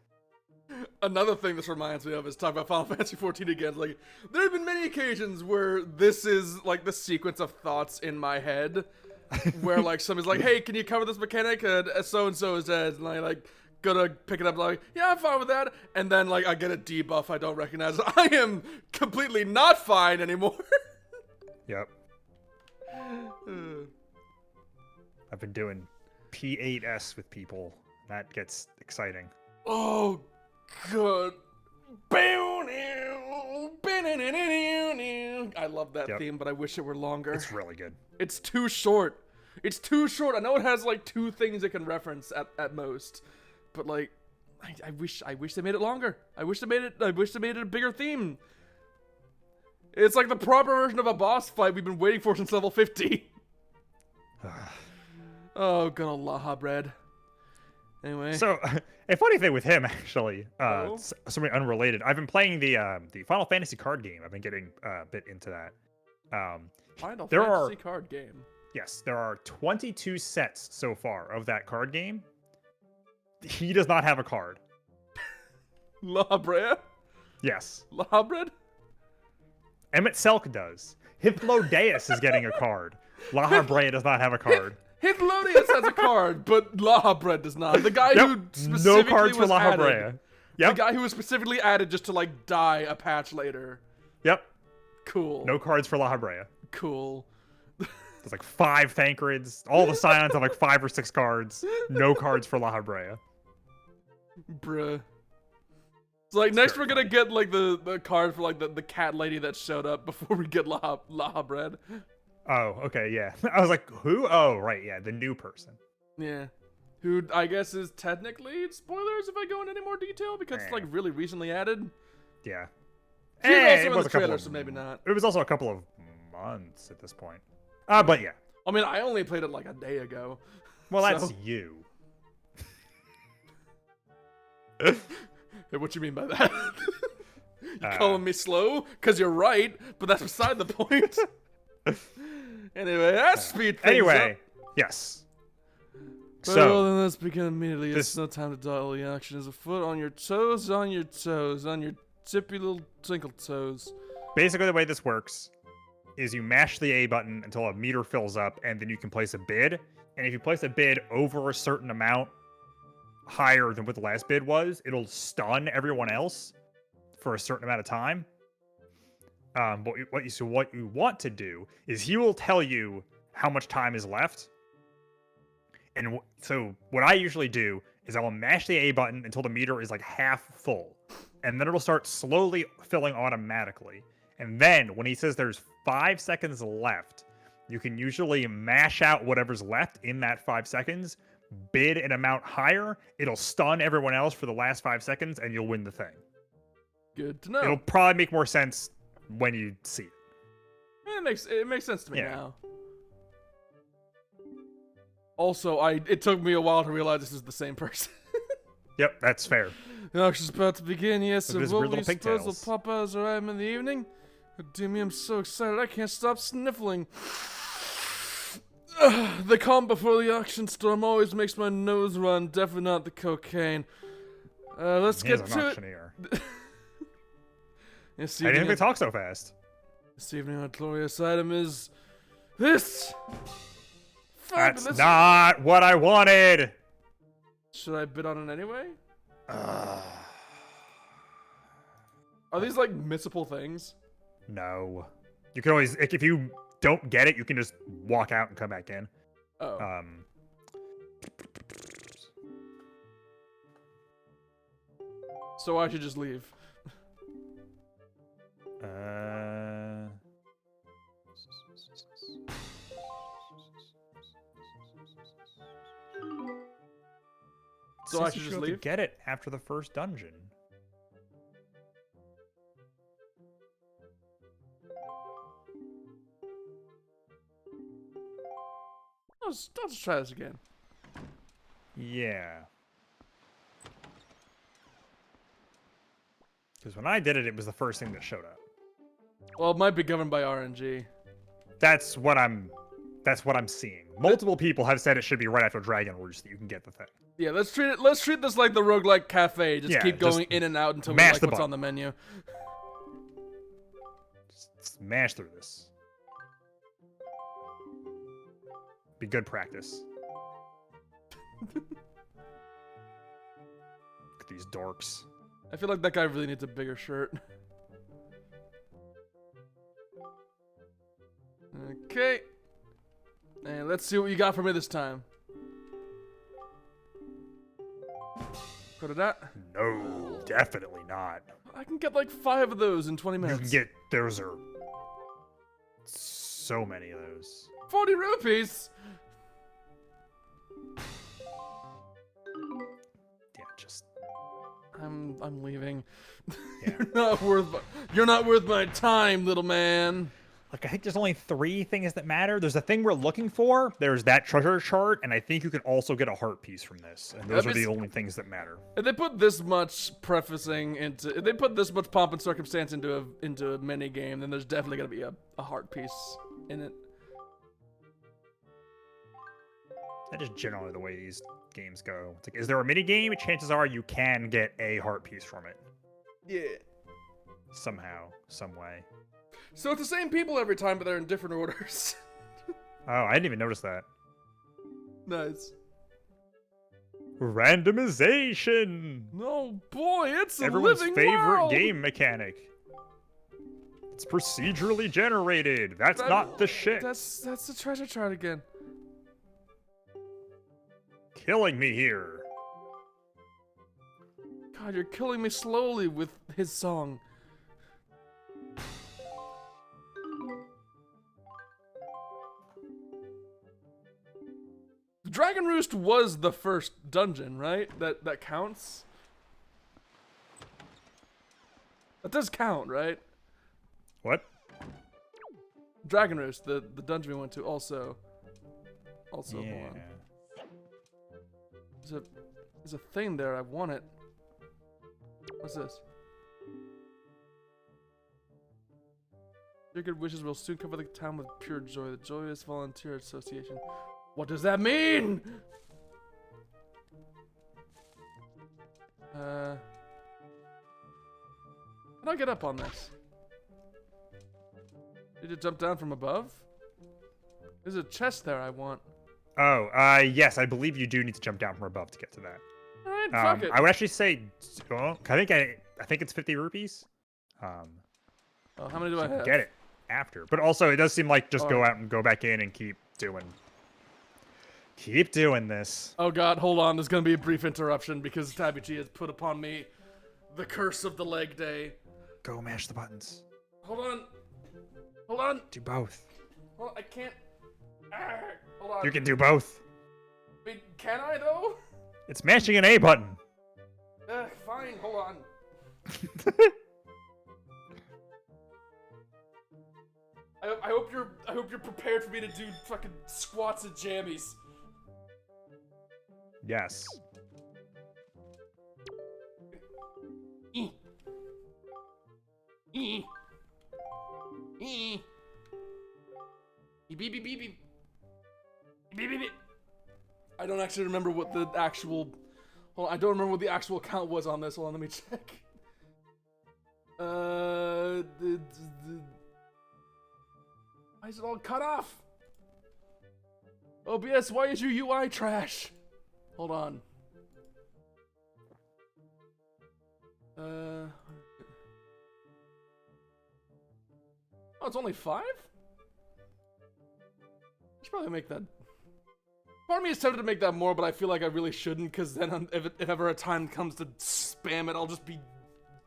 Another thing this reminds me of is talking about Final Fantasy XIV again. Like, there have been many occasions where this is like the sequence of thoughts in my head, where like somebody's like, "Hey, can you cover this mechanic?" And so and so is dead, and I like gonna pick it up like, "Yeah, I'm fine with that," and then like I get a debuff I don't recognize. I am completely not fine anymore. Yep. I've been doing P8S with people. That gets exciting. Oh, good. I love that theme, but I wish it were longer. It's really good. It's too short. It's too short. I know it has like 2 things it can reference at most, but like, I wish they made it longer. I wish they made it a bigger theme. It's like the proper version of a boss fight we've been waiting for since level 50. Oh, good old Laha bread. Anyway. So, a funny thing with him, actually, something unrelated. I've been playing the Final Fantasy card game. I've been getting a bit into that. Final Fantasy card game. Yes, there are 22 sets so far of that card game. He does not have a card. Laha bread? Yes. Laha bread? Emmett Selk does. Hythlodaeus is getting a card. Laha Brea does not have a card. Hythlodaeus has a card, but Laha bread does not. The guy who specifically no cards for Laha Brea. Yep. The guy who was specifically added just to like die a patch later. Yep. Cool. No cards for Laha Brea. Cool. There's like 5 Thancreds. All the Scions have like 5 or 6 cards. No cards for Laha Brea. Bruh. So like next we're gonna get like the card for like the cat lady that showed up before we get Laha bread. Oh, okay, yeah. I was like, who? Oh, right, yeah, the new person. Yeah. Who I guess is technically spoilers if I go into any more detail because it's like really recently added. Yeah. She's also it in was the trailer, so maybe not. It was also a couple of months at this point. But yeah. I mean, I only played it like a day ago. Well, that's you. Hey, what you mean by that? You calling me slow? Cause you're right, but that's beside the point. Anyway, that's speed things Anyway, up. yes. Well, So then let's begin immediately. this- It's no time to dawdle. The action is afoot. On your toes, on your toes, on your tippy little twinkle toes. basically the way this works is you mash the A button until a meter fills up, and then you can place a bid. And if you place a bid over a certain amount higher than what the last bid was, it'll stun everyone else for a certain amount of time. But what you want to do is he will tell you how much time is left. And so what I usually do is I will mash the A button until the meter is like half full. And then it'll start slowly filling automatically. And then when he says there's 5 seconds left, you can usually mash out whatever's left in that 5 seconds, bid an amount higher, it'll stun everyone else for the last 5 seconds, and you'll win the thing. Good to know. It'll probably make more sense when you see it. It makes sense to me Yeah. now. Also, it took me a while to realize this is the same person. Yep, that's fair. The auction's about to begin. Yes, Look at and his what weird will you little suppose will pigtails. pop out as I arrive in the evening? Oh, dear me, I'm so excited I can't stop sniffling. The calm before the auction storm always makes my nose run. Definitely not the cocaine. Let's He's get an to it. auctioneer. This I didn't evening, think they talk so fast. our glorious item is this. That's Fabulous. not what I wanted. Should I bid on it anyway? Are these like missable things? No. You can always, if you don't get it, you can just walk out and come back in. Oh. So I should just leave. So I Says you should just have to leave? get it after the first dungeon. I'll just try this again. Yeah. Because when I did it, it was the first thing that showed up. Well, it might be governed by RNG. That's what I'm seeing. Multiple people have said it should be right after Dragon Roost that you can get the thing. Yeah, let's treat this like the roguelike cafe. Just Yeah, keep just going in and out until we mash like the what's button. on the menu. Just smash through this. Be good practice. Look at these dorks. I feel like that guy really needs a bigger shirt. Okay. And let's see what you got for me this time. Go to that. No, definitely not. I can get like 5 of those in 20 You minutes. can get, those are so many of those. 40 rupees. Yeah, just, I'm leaving. yeah. You're not worth my time, little man. Like, I think there's only 3 things that matter. There's the thing we're looking for. There's that treasure chart, and I think you can also get a heart piece from this. And those are the only things that matter. If they put this much prefacing into, if they put this much pomp and circumstance into a mini game, then there's definitely gonna be a heart piece in it. That's just generally the way these games go. It's like, is there a mini game? Chances are you can get a heart piece from it. Yeah. Somehow, some way. So it's the same people every time, but they're in different orders. Oh, I didn't even notice that. Nice. Randomization! No, boy, it's a Everyone's living favorite world. game mechanic. It's procedurally generated. That's not the shit. That's the treasure chart again. Killing me here. God, you're killing me slowly with his song. Dragon Roost was the first dungeon, right? That counts? That does count, right? What? Dragon Roost, the dungeon we went to, also. Also, hold Yeah. on. There's a thing there. I want it. What's this? Your good wishes will soon cover the town with pure joy. The Joyous Volunteer Association. What does that mean? How do I get up on this? Did you jump down from above? There's a chest there I want. Oh, yes, I believe you do need to jump down from above to get to that. Alright, fuck it. I would actually say, well, I think it's 50 rupees. Oh, how many do So I have? get it after. But also, it does seem like just go Alright. out and go back in and keep doing this. Oh god, hold on. There's gonna be a brief interruption because Tabuchi has put upon me the curse of the leg day. Go mash the buttons. Hold on. Hold on. Do both. Hold on. I can't. Hold on. You can do both. Wait, can I though? It's mashing an A button. Fine. Hold on. I hope you're prepared for me to do fucking squats and jammies. Yes. Beep, beep, beep, beep, beep. Beep, beep, beep. I don't actually remember what the actual. Hold on, I don't remember what the actual count was on this. Hold on, let me check. Why is it all cut off? OBS, why is your UI trash? Hold on. Oh, it's only 5? I should probably make that. Part of me is tempted to make that more, but I feel like I really shouldn't, because then if ever a time comes to spam it, I'll just be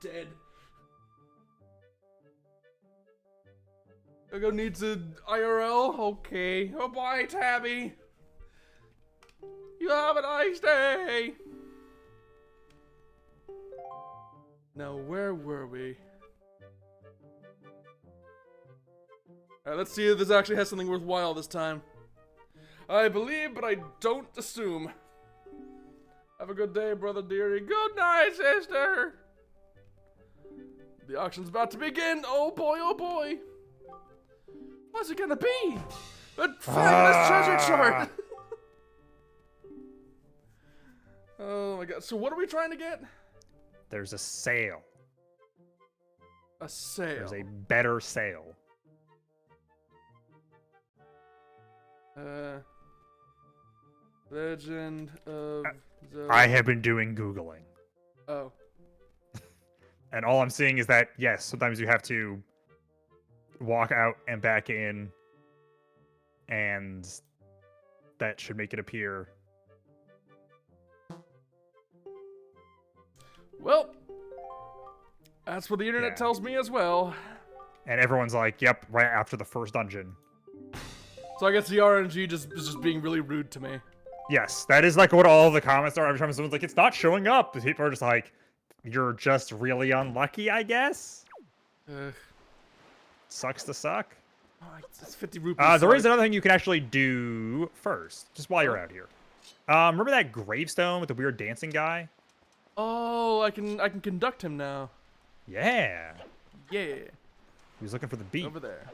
dead. I go need to IRL? Okay. Oh, bye, Tabby. You have a nice day. Now, where were we? Alright, let's see if this actually has something worthwhile this time. I believe, but I don't assume. Have a good day, brother dearie. Good night, sister. The auction's about to begin. Oh boy, oh boy. What's it gonna be? A fabulous treasure chart. Oh my god. So what are we trying to get? There's a sale. A sale. There's a better sale. Legend of Zelda. I have been doing Googling. Oh. And all I'm seeing is that, yes, sometimes you have to walk out and back in, and that should make it appear. Well, that's what the internet Yeah. tells me as well. And everyone's like, yep, right after the first dungeon. So I guess the RNG is just being really rude to me. Yes, that is like what all the comments are. Every time someone's like, it's not showing up, people are just like, you're just really unlucky, I guess. Ugh. Sucks to suck. Oh, it's 50 rupees. There is another thing you can actually do first, just while you're out here. Remember that gravestone with the weird dancing guy? Oh, I can conduct him now. Yeah. Yeah. He was looking for the beat. Over there.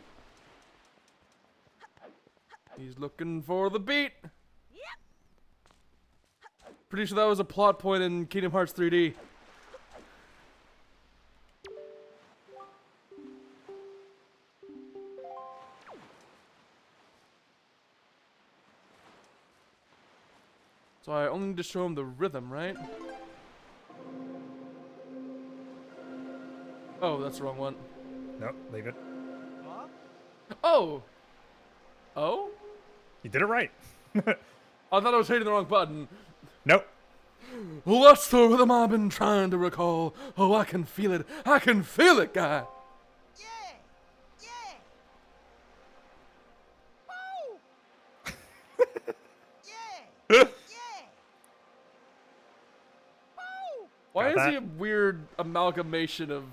He's looking for the beat. Pretty sure that was a plot point in Kingdom Hearts 3D. So I only need to show him the rhythm, right? Oh, that's the wrong one. Nope, leave it. Oh! Oh? You did it right. I thought I was hitting the wrong button. Nope. What's the rhythm I've been trying to recall? Oh, I can feel it. I can feel it, guy. Yeah! Yeah! Woo! Yeah! Yeah! Woo! Why Got is he that? a weird amalgamation of...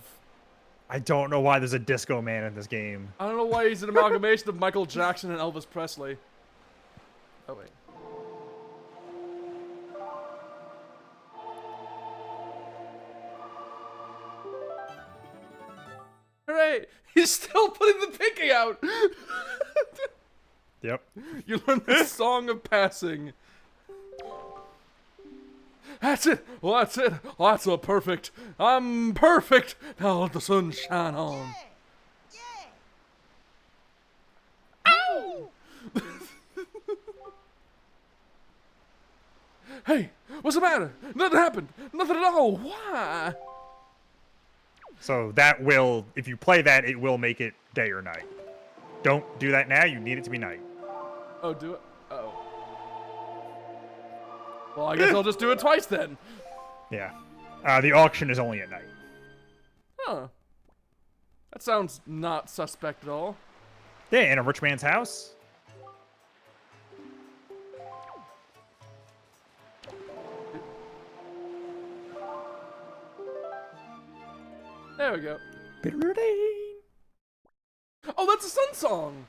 I don't know why there's a disco man in this game. I don't know why he's an amalgamation of Michael Jackson and Elvis Presley. Oh, wait. hooray! He's still putting the pinky out! Yep. You learn the song of passing. That's it! Well, that's it! Oh, that's so perfect! I'm perfect! Now let the sun shine on. Yeah. Ow! Hey, what's the matter? Nothing happened! Nothing at all! Why? So that will, if you play that, it will make it day or night. Don't do that now. You need it to be night. Oh, do it? Oh. Well, I guess I'll just do it twice then. Yeah. The auction is only at night. Huh. That sounds not suspect at all. Yeah, in a rich man's house. There we go. Oh, that's a Sun song!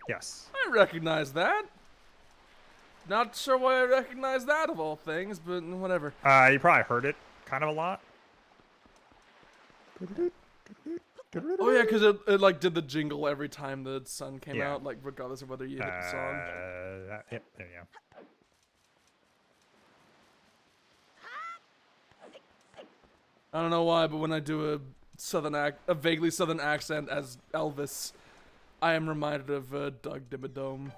Yes. I recognize that. Not sure why I recognize that of all things, but whatever. You probably heard it kind of a lot. Oh yeah, because it like did the jingle every time the sun came Yeah. out, like regardless of whether you hit the song. Yep, there you go. I don't know why, but when I do a vaguely southern accent as Elvis, I am reminded of Doug Dimmadome.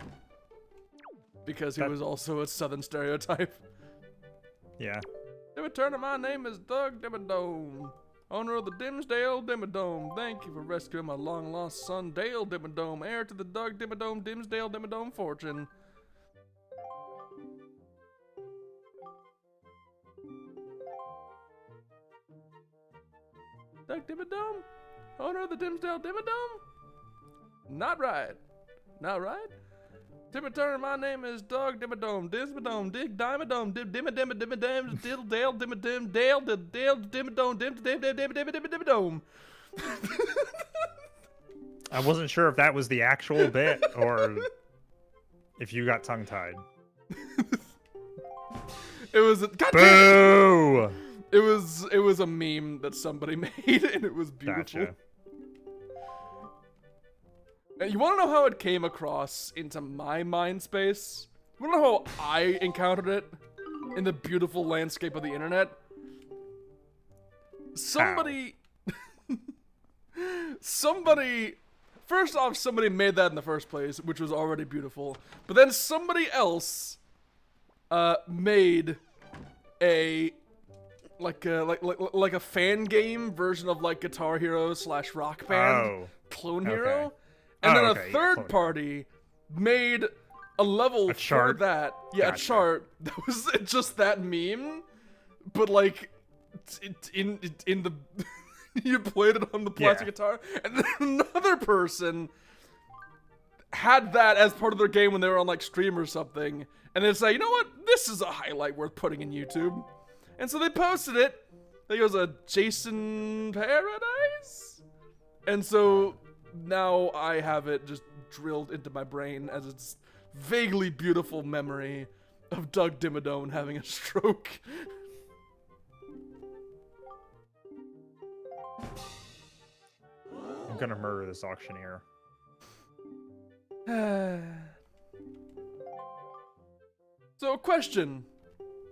Because he was also a southern stereotype. Yeah. Dimmy Turner, my name is Doug Dimmadome, owner of the Dimsdale Dimmadome. Thank you for rescuing my long lost son, Dale Dimmadome, heir to the Doug Dimmadome Dimsdale Dimmadome fortune. Doug Dimmadome, owner of the Dimsdale Dimmadome? Not right. Not right? Timmy Turner, my name is Doug Dimmadome, Dismadome, Dig Dimadome, Dimmadome, Diddle Dale, Dimmadome, Dale, Dimmadome, Dimmadome. I wasn't sure if that was the actual bit or if you got tongue-tied. It was goddamn. Boo! It was a meme that somebody made, and it was beautiful. Gotcha. You want to know how it came across into my mind space? You want to know how I encountered it in the beautiful landscape of the internet? Somebody... First off, somebody made that in the first place, which was already beautiful. But then somebody else made a... like a fan game version of like Guitar Hero / Rock Band Clone Hero. Okay. And then okay, a third Clone party made a level for chart? that. Yeah, Gotcha. a chart that was just that meme, but like in the you played it on the plastic guitar, and then another person had that as part of their game when they were on like stream or something, and they say, you know what, this is a highlight worth putting in YouTube, and so they posted it. I think it was a Jason Paradise, and so. Now I have it just drilled into my brain as its vaguely beautiful memory of Doug Dimmadome having a stroke. I'm gonna murder this auctioneer. So, question.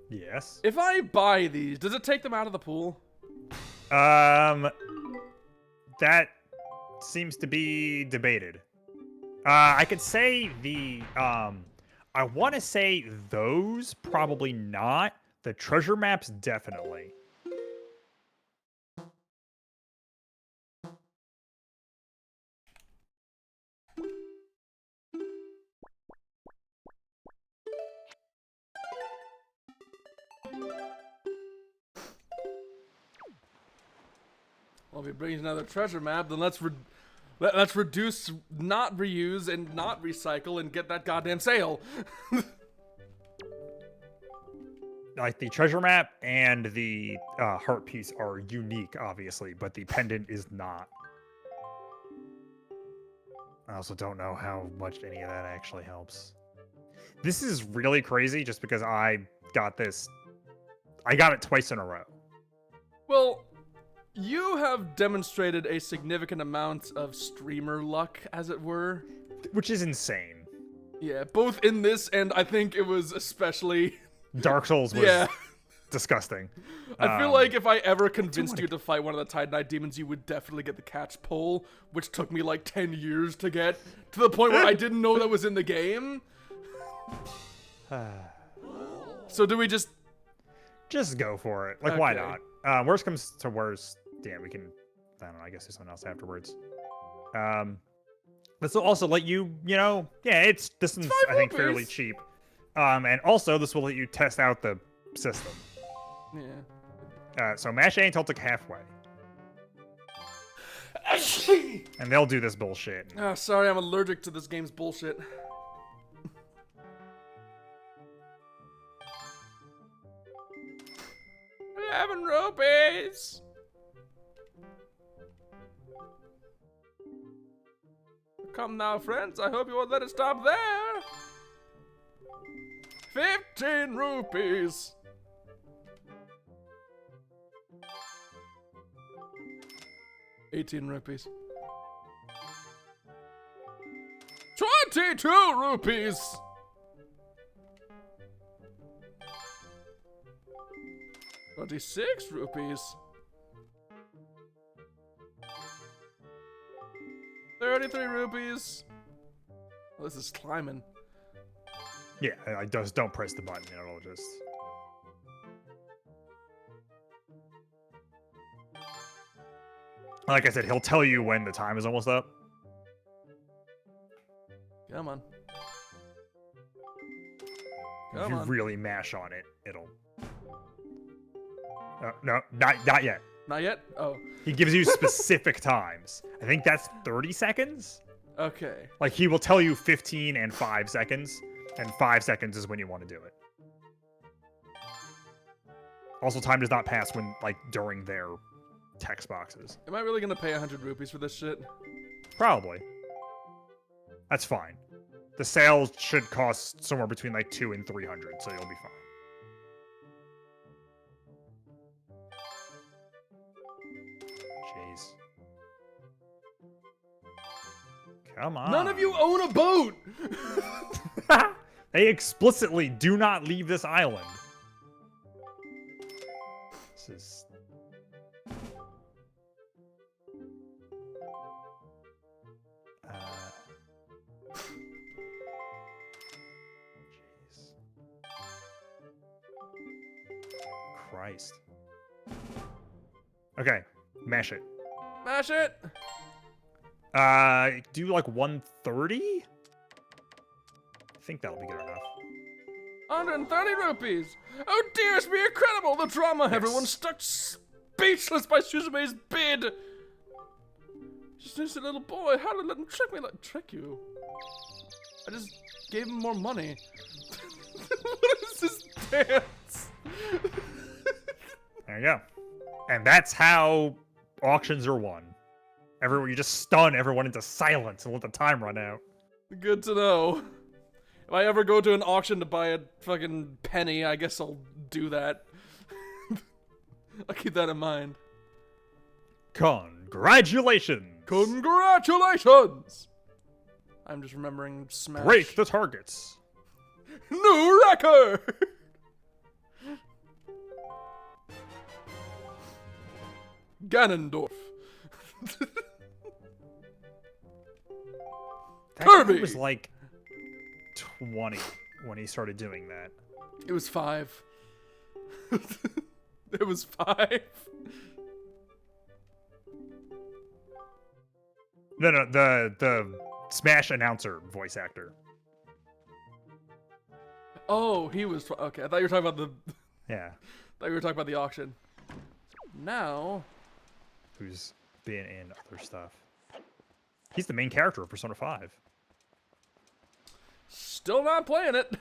Yes. If I buy these, does it take them out of the pool? That seems to be debated. I could say the, I want to say those, probably not. The treasure maps, definitely. Well, if he brings another treasure map, then let's reduce, not reuse, and not recycle, and get that goddamn sale. Like, the treasure map and the heart piece are unique, obviously, but the pendant is not. I also don't know how much any of that actually helps. This is really crazy just because I got this. I got it twice in a row. Well, You have demonstrated a significant amount of streamer luck, as it were. Which is insane. Yeah, both in this and I think it was especially... Dark Souls was Yeah. disgusting. I feel like if I ever convinced wanna you to fight one of the Titanite demons, you would definitely get the catch pole, which took me like 10 years to get, to the point where I didn't know that was in the game. So do we just... Just go for it. Like, why not? Worst comes to worst. Damn, we can... I don't know, I guess do something else afterwards. This will also let you, yeah, this one's, I think, fairly rupees. cheap. And also, this will let you test out the system. Yeah. So mash A until it's like halfway. And they'll do this bullshit. Oh, sorry, I'm allergic to this game's bullshit. 11 rupees! Come now, friends, I hope you won't let it stop there! 15 rupees! ₹18. 22 rupees! 26 rupees. 33 rupees. Oh, this is climbing. Yeah, I just don't press the button. It'll just... Like I said, he'll tell you when the time is almost up. Come on. If Come you on. really mash on it, it'll... no, not yet. Not yet? Oh, He gives you specific times. I think that's 30 seconds? okay. Like, he will tell you 15 and 5 seconds, and 5 seconds is when you want to do it. Also, time does not pass when, like, during their text boxes. Am I really gonna pay 100 rupees for this shit? Probably. That's fine. The sale should cost somewhere between, like, 200 and 300, so you'll be fine. Jeez. Come on. None of you own a boat! They explicitly do not leave this island. This is... Jeez. Christ. Okay, mash it. Mash it! Do like 130? I think that'll be good enough. 130 rupees! Oh dear, it's me incredible! The drama! Everyone's stuck speechless by Suzume's bid! She's just a little boy. How did I let him trick me? Like, trick you? I just gave him more money. What is this dance? There you go. And that's how auctions are won. Everyone, you just stun everyone into silence and let the time run out. Good to know. If I ever go to an auction to buy a fucking penny, I guess I'll do that. I'll keep that in mind. Congratulations! Congratulations! I'm just remembering Smash. Break the targets. New record! Ganondorf. That Kirby! guy was like 20 when he started doing that. It was 5. It was 5. No, the Smash announcer voice actor. Oh, he was... Okay, I thought you were talking about the... Yeah. I thought you were talking about the auction. Now... Who's been in other stuff. He's the main character of Persona 5. Still not playing it.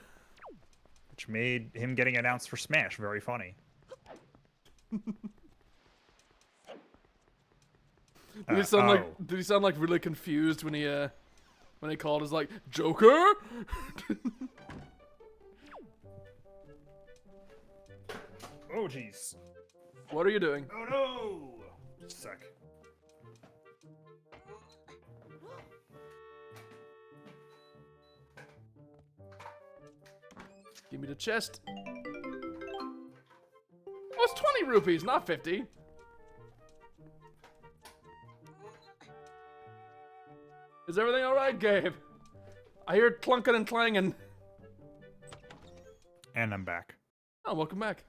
Which made him getting announced for Smash very funny. Did he sound like really confused when he called us like Joker? Oh jeez. What are you doing? Oh no! Sec. Give me the chest. Oh, it's 20 rupees, not 50. Is everything alright, Gabe? I hear clunking and clanging. And I'm back. Oh, welcome back.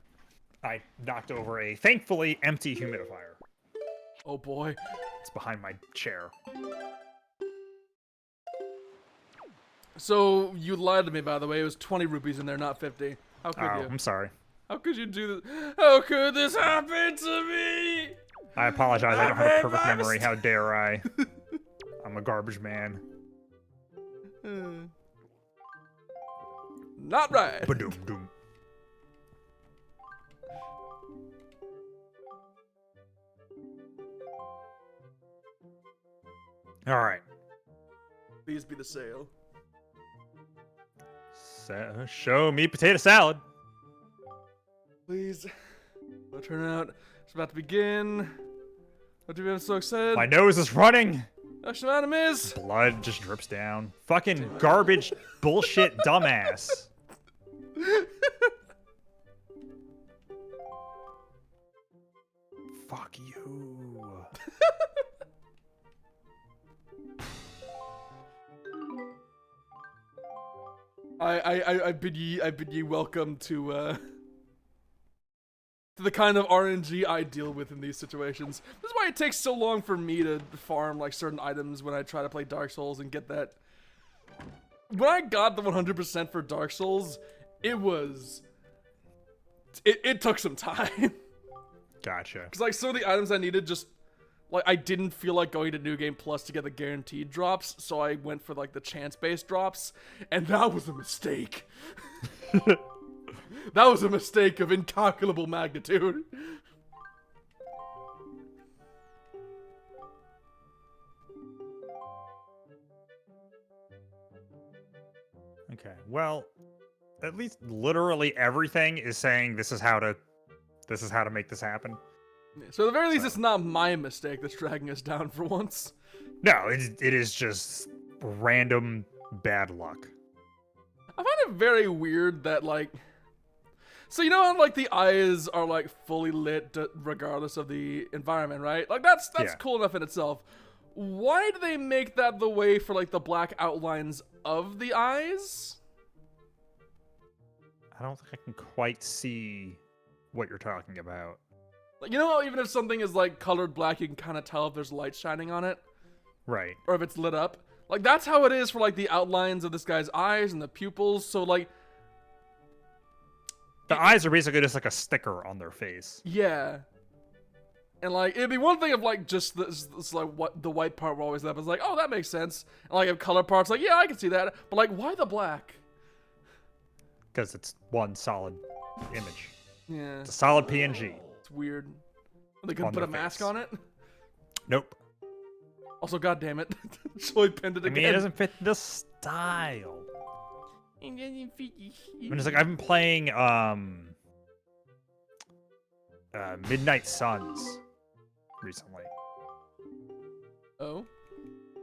I knocked over a thankfully empty humidifier. Oh boy. It's behind my chair. So, you lied to me, by the way. It was 20 rupees in there, not 50. How could Oh, you? I'm sorry. How could you do this? How could this happen to me? I apologize. I don't have a made perfect my memory. How dare I? I'm a garbage man. Not right. Ba-doom doom. All right. Please be the sale. So, show me potato salad. Please. It'll turn out. It's about to begin. I'm so excited. My nose is running. Action item is. Blood just drips down. Fucking garbage, bullshit, dumbass. Fuck you. I bid ye welcome to the kind of RNG I deal with in these situations. This is why it takes so long for me to farm like certain items when I try to play Dark Souls and get that. When I got the 100% for Dark Souls, it took some time. Gotcha. Cause like some of the items I needed just like I didn't feel like going to New Game Plus to get the guaranteed drops, so I went for like the chance-based drops, and that was a mistake. That was a mistake of incalculable magnitude. Okay. Well, at least literally everything is saying this is how to make this happen. So at the very least, it's not my mistake that's dragging us down for once. No, it is just random bad luck. I find it very weird that like, so you know how like the eyes are like fully lit regardless of the environment, right? Like that's Yeah. cool enough in itself. Why do they make that the way for like the black outlines of the eyes? I don't think I can quite see what you're talking about. Like, you know how even if something is like colored black, you can kind of tell if there's light shining on it, Right. or if it's lit up. Like that's how it is for like the outlines of this guy's eyes and the pupils. So like, The eyes are basically just like a sticker on their face. yeah. And like it'd be one thing if like just this like what the white part were always lit up. It's like, oh, that makes sense. And like if color parts, like yeah, I can see that. But like, why the black? Because it's one solid image. Yeah, It's a solid PNG. it's weird. They couldn't On put a their mask face. on it. Nope. Also, goddamn it, Joy pinned it I again. mean, it doesn't fit the style. I mean, it's like I've been playing Midnight Suns recently. Oh,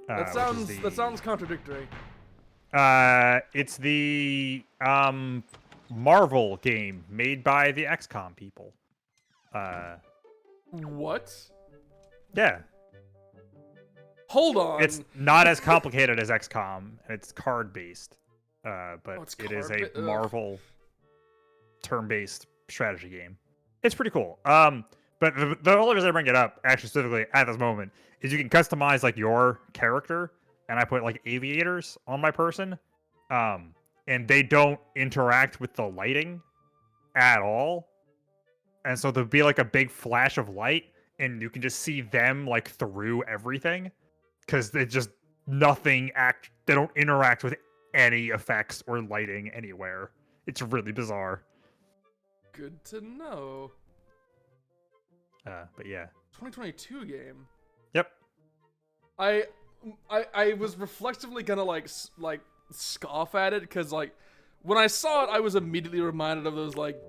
which is that sounds contradictory. It's the Marvel game made by the XCOM people. What? Yeah. Hold on. It's not as complicated as XCOM, and it's card based. But it's it is a card-ba- ugh. Marvel turn-based strategy game. It's pretty cool. But the only reason I bring it up, actually specifically at this moment, is you can customize like your character, and I put like aviators on my person, and they don't interact with the lighting at all, and so there'll be like a big flash of light, and you can just see them like through everything, because they just they don't interact with any effects or lighting anywhere. It's really bizarre. Good to know. But yeah. 2022 game. Yep. I was reflexively gonna like scoff at it because like when I saw it, I was immediately reminded of those like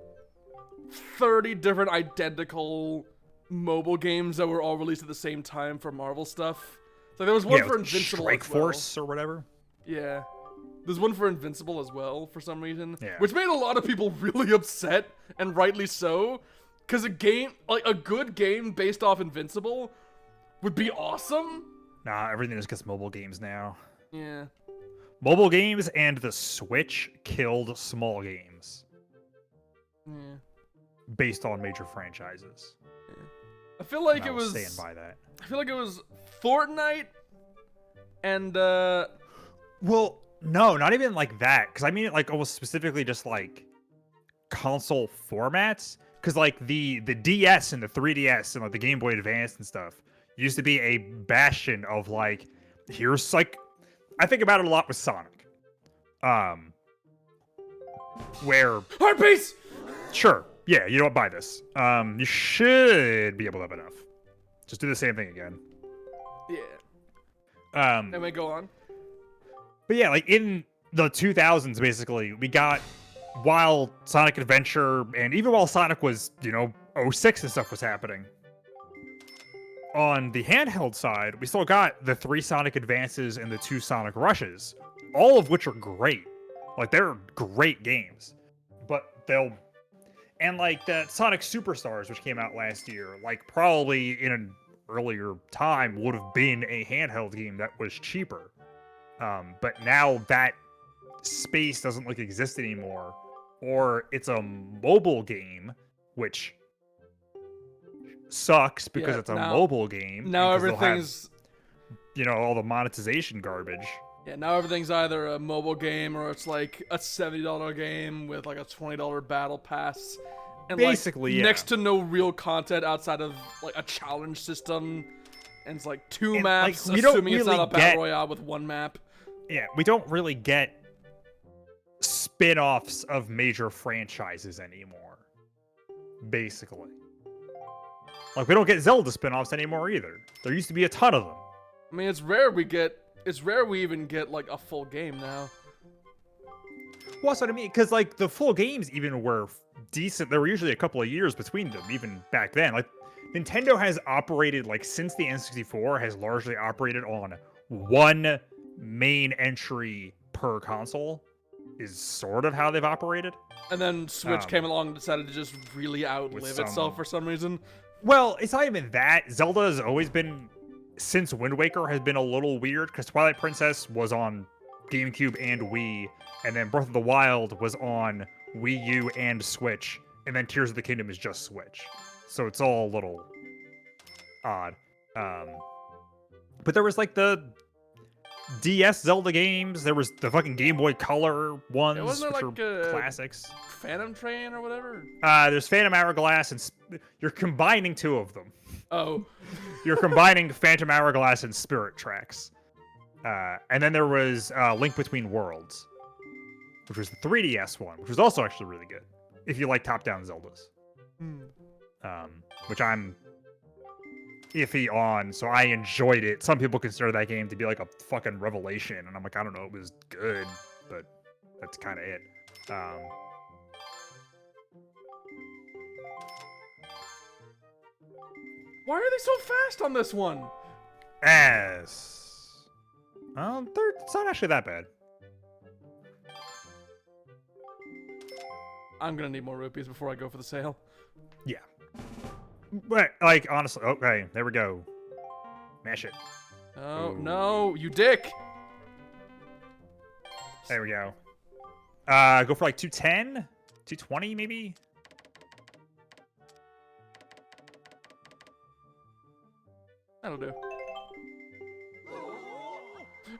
30 different identical mobile games that were all released at the same time for Marvel stuff. Like there was one for Invincible Strike as well. Force or whatever. Yeah. There's one for Invincible as well for some reason, Yeah. which made a lot of people really upset, and rightly so, because a game, like a good game based off Invincible, would be awesome. Nah, everything just gets mobile games now. Yeah. Mobile games and the Switch killed small games Yeah. based on major franchises. I feel like And I it will was. stand by that. I feel like it was Fortnite, and Well, no, not even like that. Because I mean it like almost specifically just like console formats. Because like the DS and the 3DS and like the Game Boy Advance and stuff used to be a bastion of like, here's like, I think about it a lot with Sonic. Where Heartbeats. sure, yeah, you don't buy this. You should be able to have enough. Just do the same thing again. Yeah. Anyway, go on. But yeah, like in the 2000s, basically, we got while Sonic Adventure and even while Sonic was, 06 and stuff was happening. On the handheld side, we still got the 3 Sonic Advances and the 2 Sonic Rushes, all of which are great. Like, they're great games. But they'll... And, like, the Sonic Superstars, which came out last year, like, probably in an earlier time would have been a handheld game that was cheaper. But now that space doesn't, like, exist anymore. Or it's a mobile game, which sucks because Yeah, it's a now- mobile game. Now and 'cause they'll have, everything's all the monetization garbage. yeah. Now everything's either a mobile game or it's like a $70 game with like a $20 battle pass. And Basically, like, yeah. next to no real content outside of like a challenge system, and it's like 2 And, maps. like, we don't assuming it's not really a battle get- royale with 1 map. Yeah, we don't really get spin-offs of major franchises anymore. Basically. Like, we don't get Zelda spin-offs anymore either. There used to be a ton of them. I mean, it's rare we even get like a full game now. Well, that's what I mean, because, like, the full games even were decent. There were usually a couple of years between them, even back then. Like, Nintendo has operated, like, since the N64, has largely operated on one main entry per console, is sort of how they've operated. And then Switch Um, came along and decided to just really outlive some- itself for some reason. Well, it's not even that. Zelda has always been, since Wind Waker, has been a little weird, because Twilight Princess was on GameCube and Wii, and then Breath of the Wild was on Wii U and Switch, and then Tears of the Kingdom is just Switch. So it's all a little odd. But there was like the DS Zelda games, there was the fucking Game Boy Color ones, wasn't which there, are like, classics. Phantom Train or whatever. There's Phantom Hourglass, and you're combining 2 of them. Oh, You're combining Phantom Hourglass and Spirit Tracks. And then there was Link Between Worlds, which was the 3DS one, which was also actually really good, if you like top-down Zeldas. Which I'm iffy on, so I enjoyed it. Some people consider that game to be like a fucking revelation, and I'm like, I don't know, it was good, but that's kind of it. why are they so fast on this one? It's not actually that bad. I'm gonna need more rupees before I go for the sale. Yeah. But, like, honestly, okay, there we go. Mash it. Oh, Ooh. no, you dick! There we go. Go for like 210? 220 maybe? That'll do.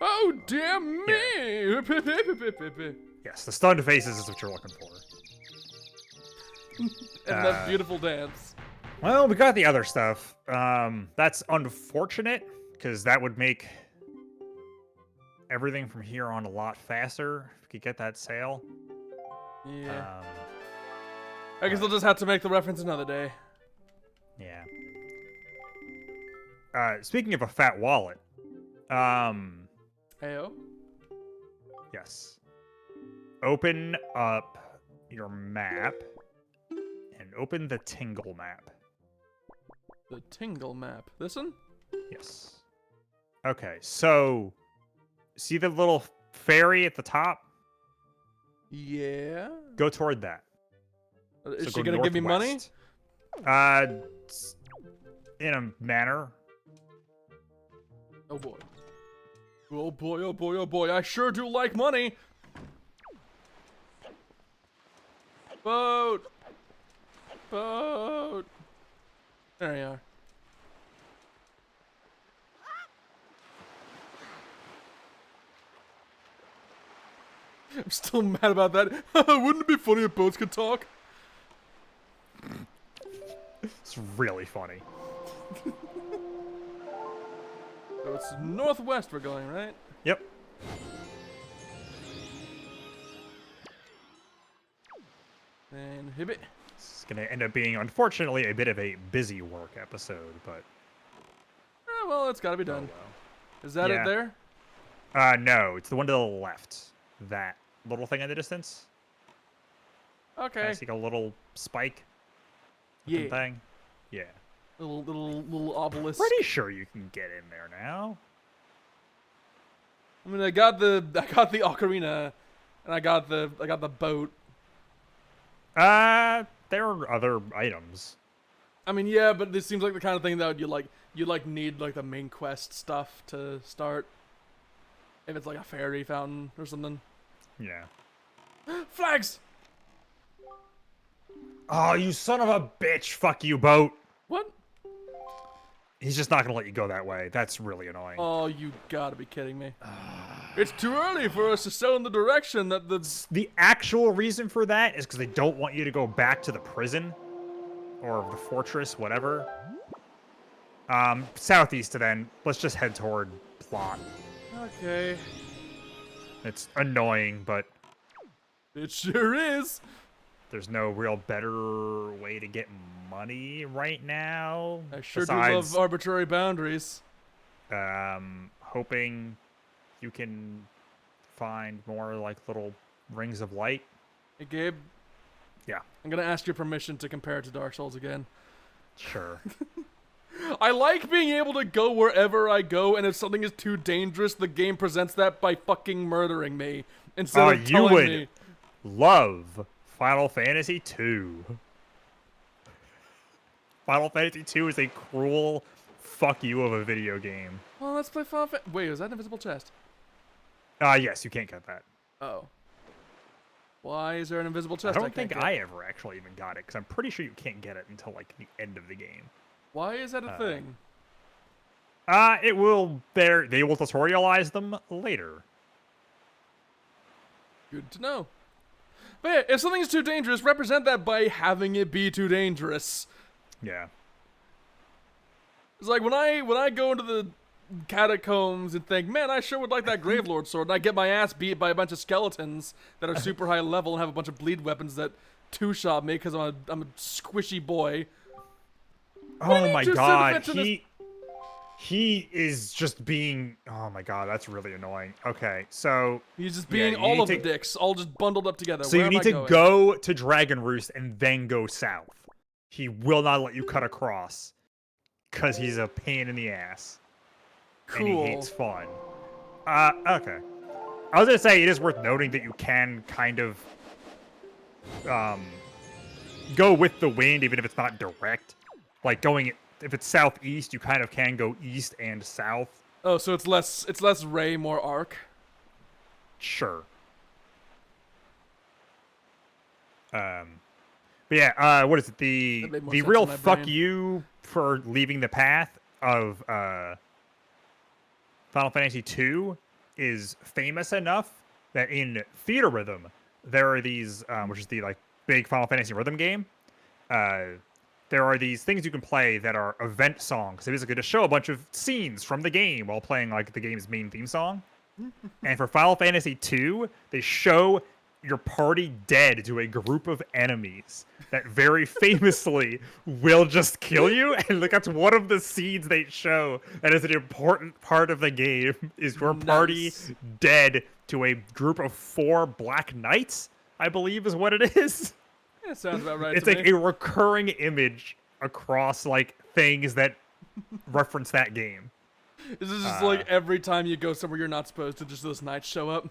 Oh, damn me! Yes, the stunned faces is what you're looking for. And that beautiful dance. Well, we got the other stuff. That's unfortunate, because that would make everything from here on a lot faster if we could get that sale. Yeah. I guess I'll just have to make the reference another day. Yeah. Speaking of a fat wallet, Heyo. yes. Open up your map and open the Tingle map. The Tingle map. This one? Yes. Okay, so see the little fairy at the top? Yeah. Go toward that. Is So she go gonna give me money? northwest. In a manner. Oh boy. Oh boy, oh boy, oh boy. I sure do like money. Boat. Boat. There you are. I'm still mad about that. Wouldn't it be funny if boats could talk? It's really funny. So it's northwest we're going, right? Yep. And hit it. It's gonna end up being, unfortunately, a bit of a busy work episode, but Well, it's gotta be done. well. Is that Yeah. it there? No, it's the one to the left. That little thing in the distance. Okay. I see a little spike Yeah. thing. Yeah. Little obelisk. Pretty sure you can get in there now. I mean, I got the ocarina, and I got the boat. There are other items. I mean, yeah, but this seems like the kind of thing that you need like the main quest stuff to start. If it's like a fairy fountain or something. Yeah. Flags. Oh, you son of a bitch! Fuck you, boat. What? He's just not gonna let you go that way. That's really annoying. Oh, you gotta be kidding me. It's too early for us to sail in the direction that the... The actual reason for that is because they don't want you to go back to the prison or the fortress, whatever. Southeast of then. Let's just head toward plot. Okay. It's annoying, but It sure is. there's no real better way to get money right now. I sure do besides, love arbitrary boundaries. hoping you can find more like little rings of light. Hey, Gabe. Yeah. I'm gonna ask your permission to compare it to Dark Souls again. Sure. I like being able to go wherever I go, and if something is too dangerous, the game presents that by fucking murdering me instead of You telling would me. love Final Fantasy II. Final Fantasy II is a cruel fuck you of a video game. Well, let's play Final Fantasy. Wait, is that an invisible chest? Yes, you can't get that. Oh. Why is there an invisible I chest? don't can't think get? I ever actually even got it, because I'm pretty sure you can't get it until like the end of the game. Why is that a thing? It will. They will tutorialize them later. Good to know. But yeah, if something's too dangerous, represent that by having it be too dangerous. Yeah. It's like when I go into the catacombs and think, man, I sure would like that Gravelord sword, and I get my ass beat by a bunch of skeletons that are super high level and have a bunch of bleed weapons that two-shot me because I'm a squishy boy. Oh my god, he he is just being. Oh my god, that's really annoying. Okay, so He's just Yeah, being you all need of the to- dicks, all just bundled up together. so Where you am need I to going? go to Dragon Roost and then go south. He will not let you cut across because he's a pain in the ass. And Cool. he hates fun. Okay. I was gonna say it is worth noting that you can kind of go with the wind even if it's not direct. Like if it's southeast, you kind of can go east and south. Oh, so it's less Ray, more Arc. Sure. But yeah, what is it? The That made more the sense real in my fuck brain. you for leaving the path of Final Fantasy II is famous enough that in Theater Rhythm there are these, which is the like big Final Fantasy rhythm game. There are these things you can play that are event songs. They basically just show a bunch of scenes from the game while playing like the game's main theme song. And for Final Fantasy II, they show your party dead to a group of enemies that very famously will just kill you. And like that's one of the scenes they show that is an important part of the game is your party Nice. dead to a group of 4 Black Knights, I believe is what it is. Yeah, sounds about right It's to like me. a recurring image across like things that reference that game. Is this just like every time you go somewhere you're not supposed to, just those knights show up?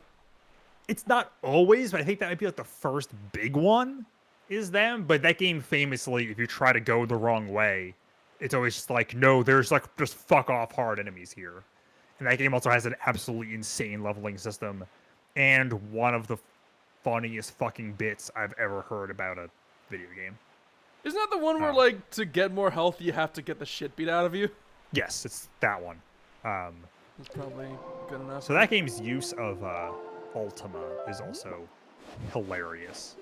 It's not always, but I think that might be like the first big one is them. But that game famously, if you try to go the wrong way, it's always just like, no, there's like just fuck off hard enemies here. And that game also has an absolutely insane leveling system and one of the funniest fucking bits I've ever heard about a video game. Isn't that the one where, like, to get more health, you have to get the shit beat out of you? Yes, it's that one. That's probably good enough. So that game's use of Ultima is also hilarious.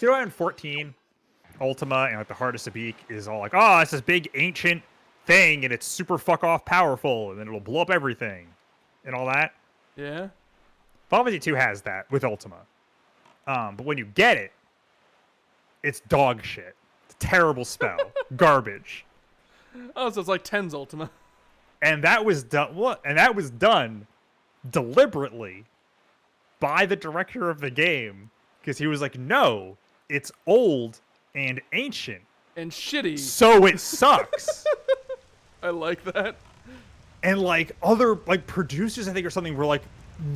In 14, Ultima and like the hardest to beat is all like, oh, it's this big ancient thing and it's super fuck off powerful and then it'll blow up everything and all that. Yeah? Final Fantasy 2 has that with Ultima. But when you get it, it's dog shit. It's a terrible spell. Garbage. Oh, so it's like 10's Ultima. And that was done. What? And that was done deliberately by the director of the game because he was like, "No, it's old and ancient And shitty. so it sucks." I like that. And like other like producers, I think, or something, were like,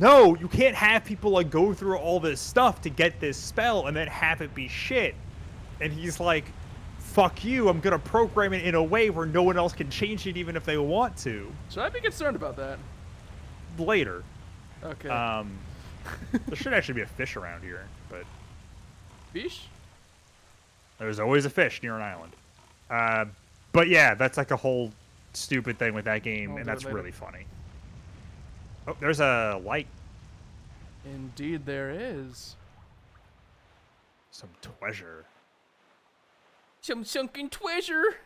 "No, you can't have people like go through all this stuff to get this spell and then have it be shit." And he's like, "Fuck you! I'm gonna program it in a way where no one else can change it, even if they want to." Should I be concerned about that? Later. Okay. There should actually be a fish around here, but Fish? there's always a fish near an island. But yeah, that's like a whole stupid thing with that game, I'll and do it that's later. really funny. Oh, there's a light. Indeed there is. Some treasure. Some sunken treasure.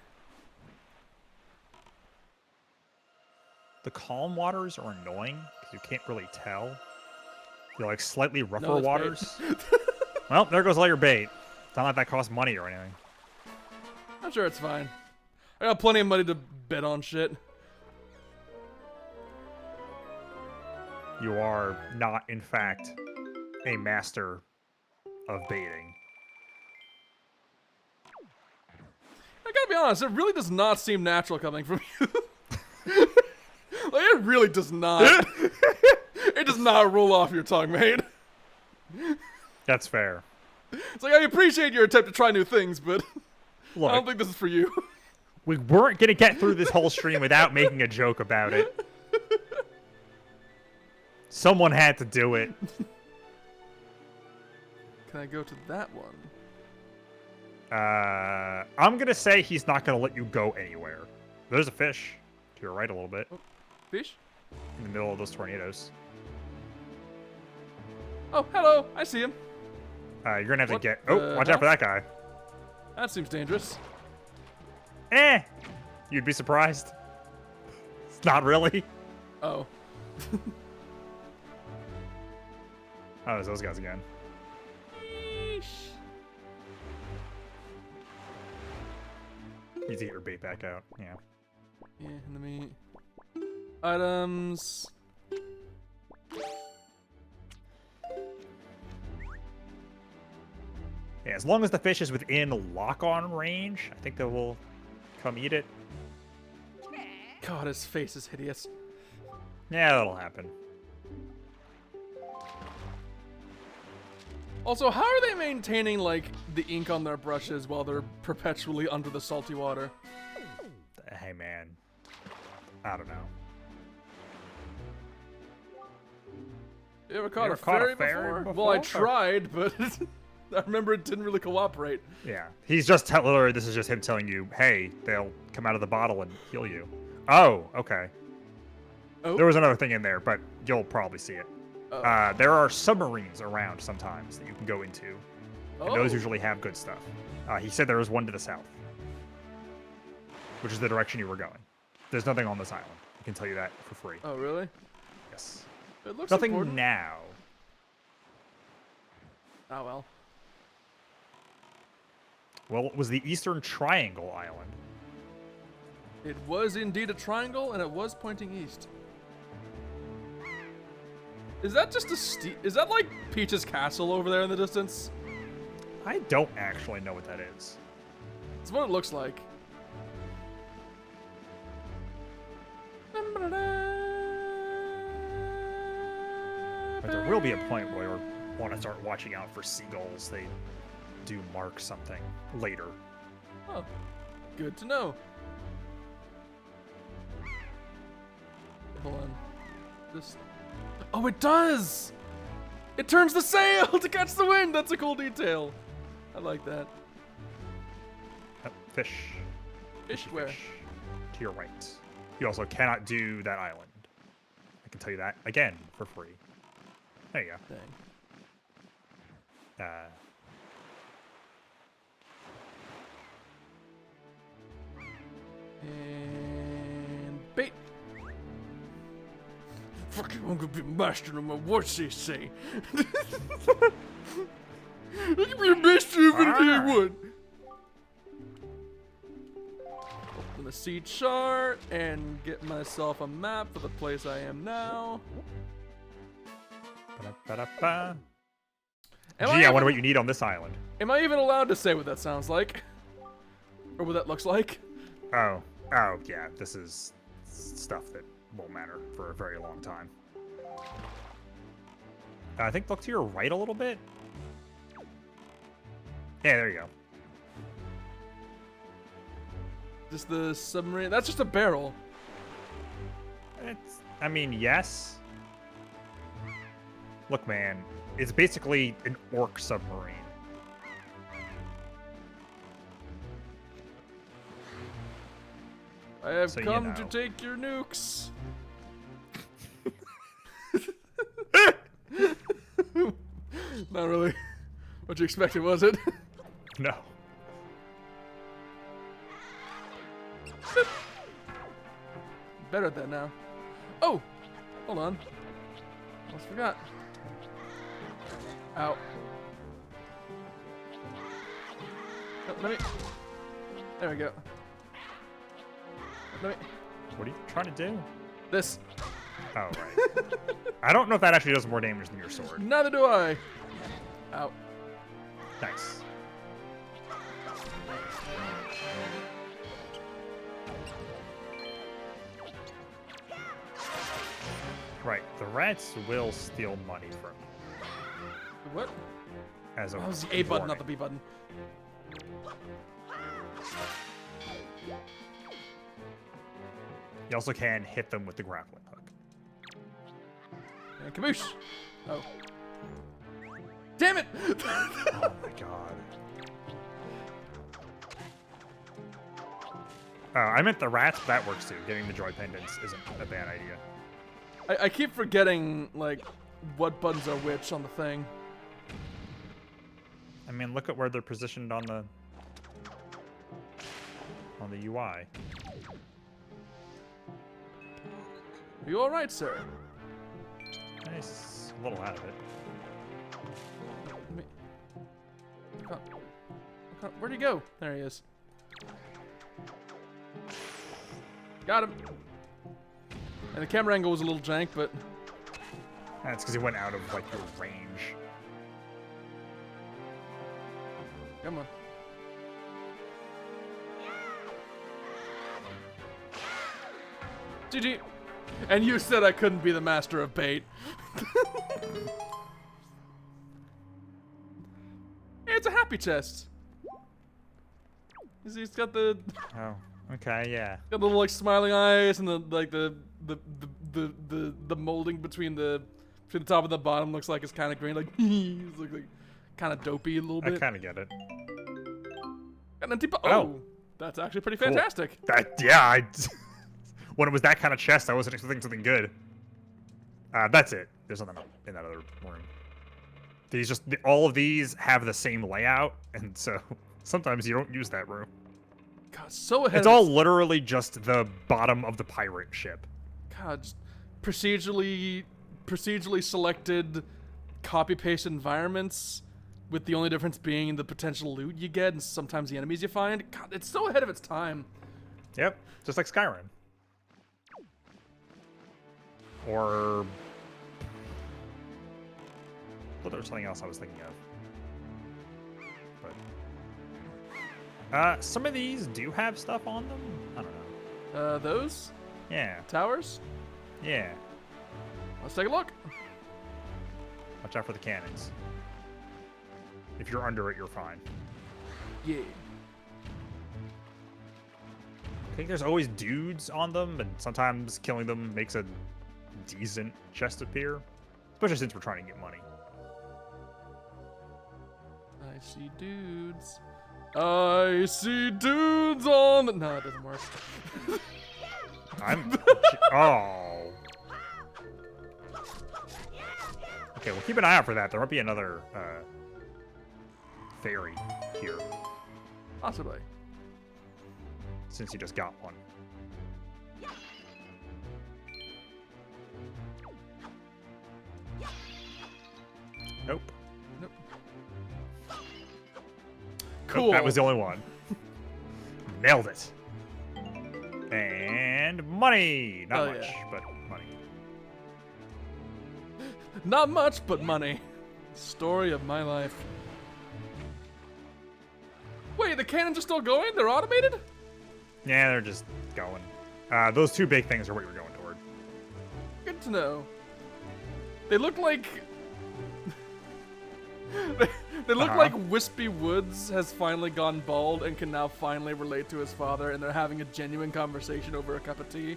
The calm waters are annoying because you can't really tell. They're like slightly rougher No, that's bait. waters. Well, there goes all your bait. It's not like that costs money or anything. I'm sure it's fine. I got plenty of money to bet on shit. You are not, in fact, a master of baiting. I gotta be honest, it really does not seem natural coming from you. Like, it really does not. It does not roll off your tongue, mate. That's fair. It's like, I appreciate your attempt to try new things, but I don't Look, think this is for you. we weren't going to get through this whole stream without making a joke about it. Someone had to do it. Can I go to that one? I'm going to say he's not going to let you go anywhere. There's a fish to your right a little bit Fish? in the middle of those tornadoes. Oh, hello. I see him. You're going to have to What get... the Oh, watch out for that guy. That seems dangerous. You'd be surprised. It's not really. Oh. Oh, it's those guys again. You need to get your bait back out. Yeah. Yeah, let me... Items... Yeah, as long as the fish is within lock-on range, I think they will come eat it. God, his face is hideous. Yeah, that'll happen. Also, how are they maintaining, like, the ink on their brushes while they're perpetually under the salty water? Hey, man. I don't know. You ever caught, ever a, caught a fairy fairy before? Well, I before? tried, but I remember it didn't really cooperate. Yeah. He's just literally, this is just him telling you, hey, they'll come out of the bottle and heal you. Oh, okay. Oh. There was another thing in there, but you'll probably see it. Oh. There are submarines around sometimes that you can go into. And those Oh. usually have good stuff. He said there was one to the south, which is the direction you were going. There's nothing on this island. I can tell you that for free. Oh, really? Yes. It looks Nothing important. now. Oh, well. Well, it was the Eastern Triangle Island. It was indeed a triangle, and it was pointing east. Is that just a is that like Peach's castle over there in the distance? I don't actually know what that is. It's what it looks like. But there will be a point where you'll want to start watching out for seagulls. They do mark something later. Oh, good to know. Hold on. This. Oh, it does! It turns the sail to catch the wind! That's a cool detail. I like that. Fish. Fish Fishy where? fish. To your right. You also cannot do that island. I can tell you that again for free. There you Dang. go. And bait. Fuck it, I'm gonna be master of my what's they say. I can be a master of anyone. Open the seed chart and get myself a map for the place I am now. Ba-da-ba-da-ba. Am Gee, I wonder what you need on this island. Am I even allowed to say what that sounds like? Or what that looks like? Oh, yeah. This is stuff that won't matter for a very long time. I think look to your right a little bit. Yeah, there you go. Just the submarine. That's just a barrel. I mean, yes. Look, man, it's basically an orc submarine. I have So you come to know. take your nukes. Not really what you expected, was it? No. Better at that now. Oh! Hold on. Almost forgot. Ow. Oh, let me... There we go. Let me... What are you trying to do? This. Oh, right. I don't know if that actually does more damage than your sword. Neither do I. Ow. Nice. Right, the rats will steal money from you. What? As a That was the A button, not the warning. B button. You also can hit them with the grappling hook. And kaboosh! Oh. Damn it! Oh my god. I meant the rats, but that works too. Getting the joy pendants isn't a bad idea. I keep forgetting, like, what buttons are which on the thing. I mean, look at where they're positioned on the UI. Are you alright, sir? Nice. A little out of it. Let me... Where'd he go? There he is. Got him. And the camera angle was a little jank, but That's because he went out of like your range. come on. GG. And you said I couldn't be the master of bait. It's a happy chest. He's got the Oh, okay, yeah. got the little like smiling eyes and the like the molding between the top and the bottom looks like it's kind of green, like he's like kind of dopey a little I bit. kind of get it. And then tipo- Oh. oh, that's actually pretty fantastic. Yeah, when it was that kind of chest, I wasn't expecting something good. That's it. There's nothing in that other room. All of these have the same layout, and so sometimes you don't use that room. God, so ahead. It's all literally just the bottom of the pirate ship. God, just procedurally selected, copy paste environments, with the only difference being the potential loot you get and sometimes the enemies you find. God, it's so ahead of its time. Yep, just like Skyrim. Or... Well, there was something else I was thinking of. But... Some of these do have stuff on them. I don't know. Those Yeah, towers. yeah. Let's take a look. Watch out for the cannons. If you're under it, you're fine. Yeah. I think there's always dudes on them, and sometimes killing them makes a decent chest appear. Especially since we're trying to get money. I see dudes. I see dudes on. No, it doesn't work. I'm. Oh. Okay, we'll keep an eye out for that. There might be another fairy here, Possibly. since you just got one. Nope. Nope. Nope, Cool. that was the only one. Nailed it. And money. Not Oh, much, yeah. but money. Not much, but money. Story of my life. Wait, the cannons are still going? They're automated? Yeah, they're just going. Those two big things are what you're going toward. Good to know. They look like. they look like Wispy Woods has finally gone bald and can now finally relate to his father, and they're having a genuine conversation over a cup of tea.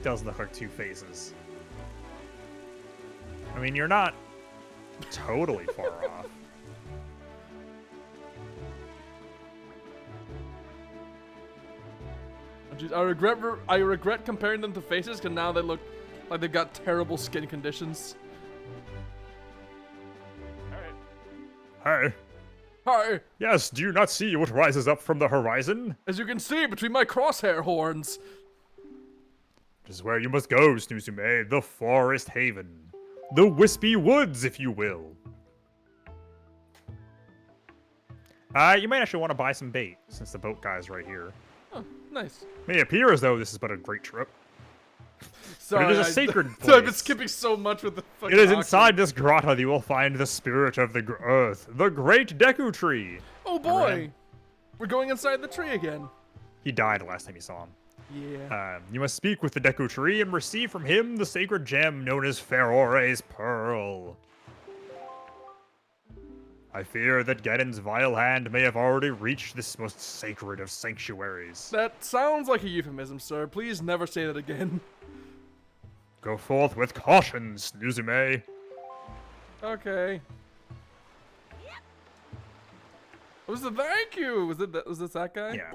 Does look like two faces. I mean, you're not totally far off. Jeez, I regret comparing them to faces because now they look like they've got terrible skin conditions. Hey. Hi, Yes, do you not see what rises up from the horizon? as you can see between my crosshair horns. This is where you must go, Snoozume, the Forest Haven. The Wispy Woods, if you will. You might actually want to buy some bait, since the boat guy's right here. Oh, nice. May appear as though this is but a great trip. Sorry, it is a sacred So I've been place. skipping so much with the fucking It is oxen. inside this grotto that you will find the spirit of the earth, the great Deku Tree. Oh boy, we're going inside the tree again. He died last time you saw him. Yeah. You must speak with the Deku Tree and receive from him the sacred gem known as Ferore's Pearl. I fear that Gaddon's vile hand may have already reached this most sacred of sanctuaries. That sounds like a euphemism, sir. Please never say that again. Go forth with caution, Snoozume. Okay. Was the thank you? Was this that guy? Yeah.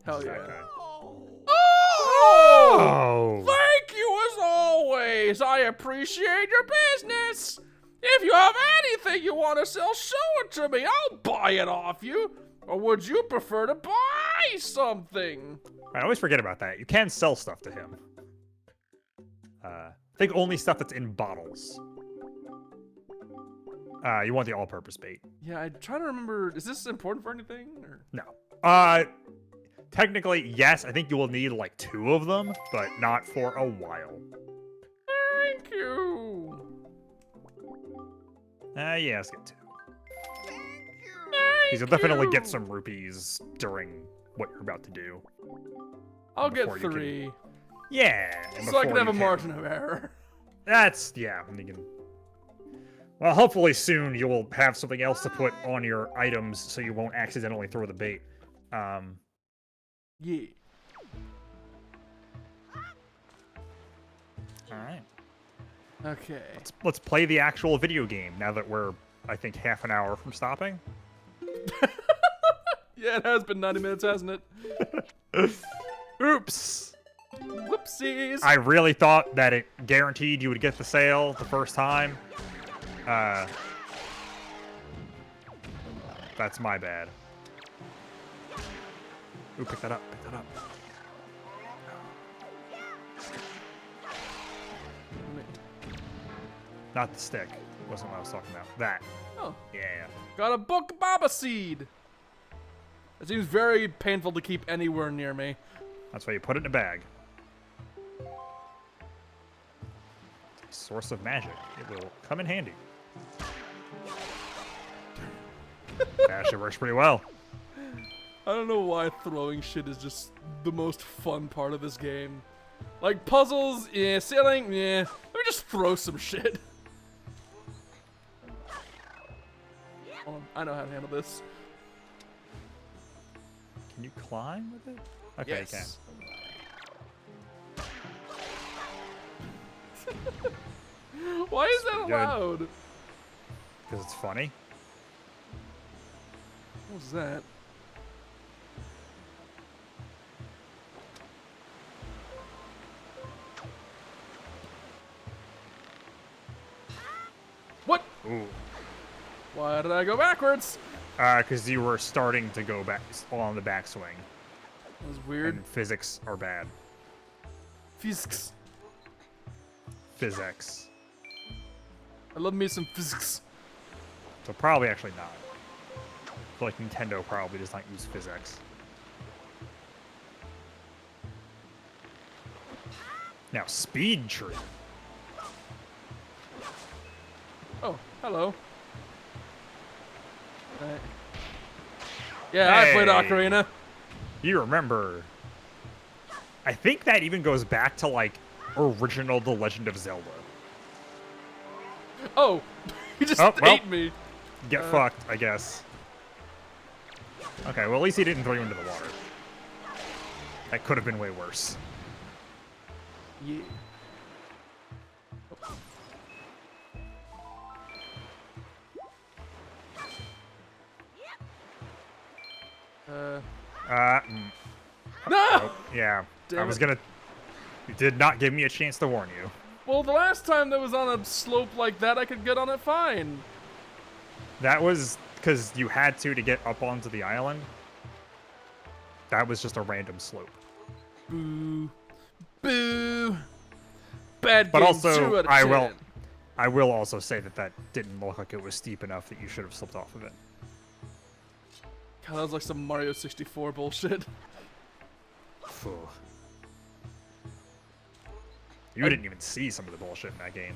Hell this is yeah. that guy. Oh! Oh! Thank you as always. I appreciate your business. If you have anything you want to sell, show it to me. I'll buy it off you. Or would you prefer to buy something? I always forget about that. You can sell stuff to him. I think only stuff that's in bottles. You want the all-purpose bait. Yeah, I'm trying to remember. Is this important for anything? Or? No. Technically, yes. I think you will need like 2 of them, but not for a while. Thank you. Yeah, let's get 2. Thank you. Because you'll definitely get some rupees during what you're about to do. I'll get before you can- 3. Yeah. and So I can before have you a margin of error. That's, yeah. You can... Well, hopefully soon you will have something else to put on your items so you won't accidentally throw the bait. Yeah. Alright. Okay. Let's play the actual video game now that we're, I think, half an hour from stopping. Yeah, it has been 90 minutes, hasn't it? Oops! Whoopsies. I really thought that it guaranteed you would get the sale the first time. That's my bad. Ooh, pick that up, pick that up. Not the stick. Wasn't what I was talking about. That. Oh, Yeah. got a book baba seed. It seems very painful to keep anywhere near me. That's why you put it in a bag. Source of magic. It will come in handy. That actually works pretty well. I don't know why throwing shit is just the most fun part of this game. Like puzzles, yeah, sailing, yeah. Let me just throw some shit. Hold on, I know how to handle this. Can you climb with it? Okay, Yes. Why is that Good. allowed? Because it's funny. What was that? What? Ooh. Why did I go backwards? Because you were starting to go back on the backswing, That was weird. and physics are bad. Physics. Physics. I love me some physics. So probably actually not. I feel like Nintendo probably does not use physics. Now, speed tree. Oh, hello. Right. Yeah, I played Hey. Ocarina. You remember? I think that even goes back to like original The Legend of Zelda. Oh, he just Oh, well. ate me. Get fucked, I guess. Okay, well at least he didn't throw you into the water. That could have been way worse. Yeah. Mm, No! oh, yeah. I Damn was it. gonna. You did not give me a chance to warn you. Well, the last time that was on a slope like that, I could get on it fine. That was because you had to get up onto the island. That was just a random slope. Boo. Boo. Bad But game, also, 2 out of I 10. will also say that that didn't look like it was steep enough that you should have slipped off of it. God, that was like some Mario 64 bullshit. Phew. You didn't even see some of the bullshit in that game.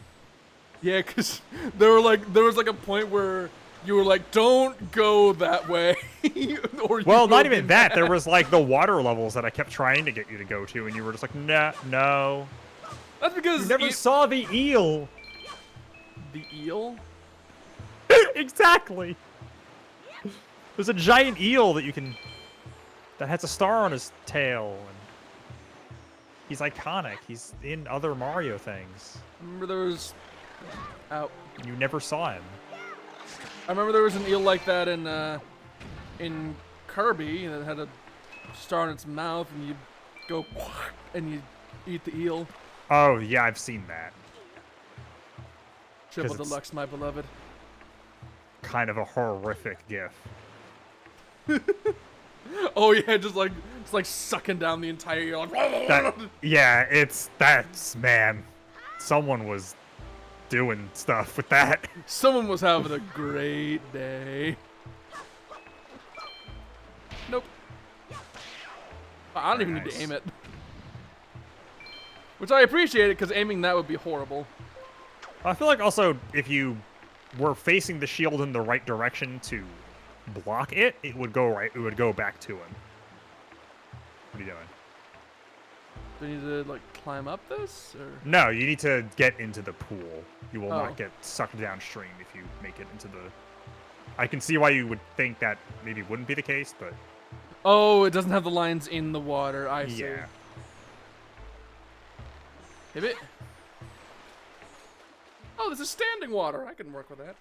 Yeah, cause there was like a point where you were like, "Don't go that way," or you Well, not will even be that. There mad. was like the water levels that I kept trying to get you to go to, and you were just like, nah, no. That's because You never saw the eel. the eel. Exactly. There's a giant eel that has a star on his tail, and he's iconic. He's in other Mario things. Remember there was, ow. You never saw him. I remember there was an eel like that in Kirby that had a star in its mouth, and you go and you eat the eel. Oh yeah, I've seen that. Triple 'Cause it's- deluxe, my beloved. Kind of a horrific gif. Oh yeah, just like sucking down the entire eel. That, yeah, that's man. Someone was doing stuff with that. Someone was having a great day. Nope. I don't even need to Nice. aim it. Which I appreciate it, because aiming that would be horrible. I feel like also if you were facing the shield in the right direction to block it, it would go right. It would go back to him. What are you doing? Do I need to like climb up this, or? No, you need to get into the pool. You will Oh. not get sucked downstream if you make it into the. I can see why you would think that maybe wouldn't be the case, but Oh, it doesn't have the lines in the water. I see. yeah. Hit it. Oh, this is standing water. I can work with that.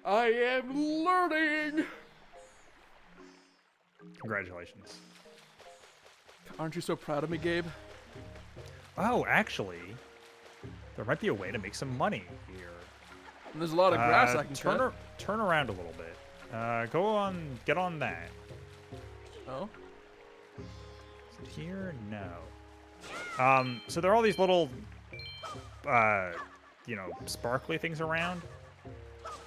I am learning. Congratulations. Aren't you so proud of me, Gabe? Oh, actually, there might be a way to make some money here. And there's a lot of grass I can turn cut. turn around a little bit. Get on that. Oh. Is it here? No. So there are all these little, sparkly things around.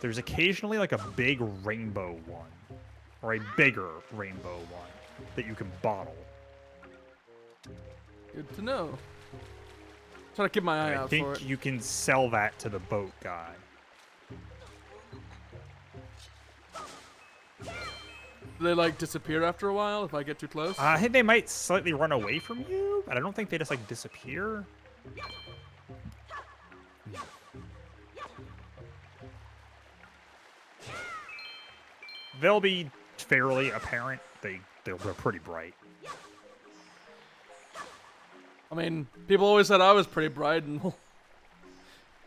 There's occasionally like a big rainbow one, or a bigger rainbow one that you can bottle. Good to know. Trying to keep my eye I out for think it. you can sell that to the boat guy. Do they like disappear after a while if I get too close? I think they might slightly run away from you, but I don't think they just like disappear. They'll be fairly apparent. They're pretty bright. I mean, people always said I was pretty bright, and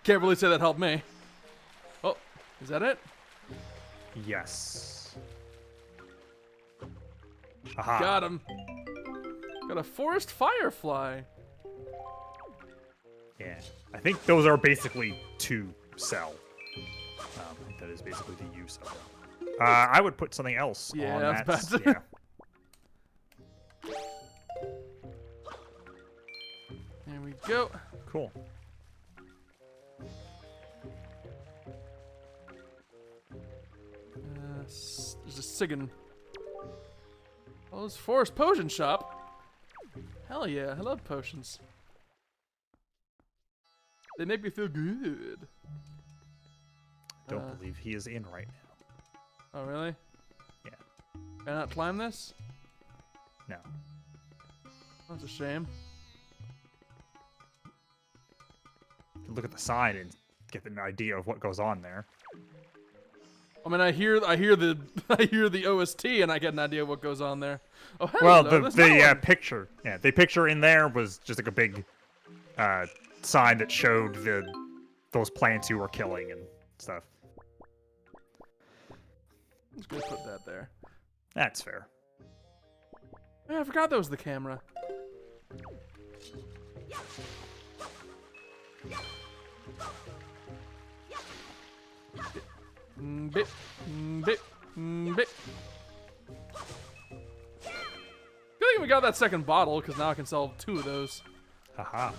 can't really say that helped me. Oh, is that it? Yes. Aha. Got him. Got a forest firefly. Yeah. I think those are basically to sell. That is basically the use of them. I would put something else Yeah, on I was that. about to. Yeah. There we go. Cool. There's a Sigan. Oh, it's Forest Potion Shop. Hell yeah, I love potions. They make me feel good. Don't believe he is in right now. Oh, really? Yeah. Can I not climb this? No. That's a shame. Look at the sign and get an idea of what goes on there. I mean, I hear the I hear the OST and I get an idea of what goes on there. Oh, hell Well, no, the there's no one. picture, the picture in there was just like a big sign that showed those plants you were killing and stuff. I'm just gonna put that there. That's fair. Yeah, I forgot that was the camera. Bit, bit, bit. Good thing we got that second bottle, because now I can sell 2 of those. Haha.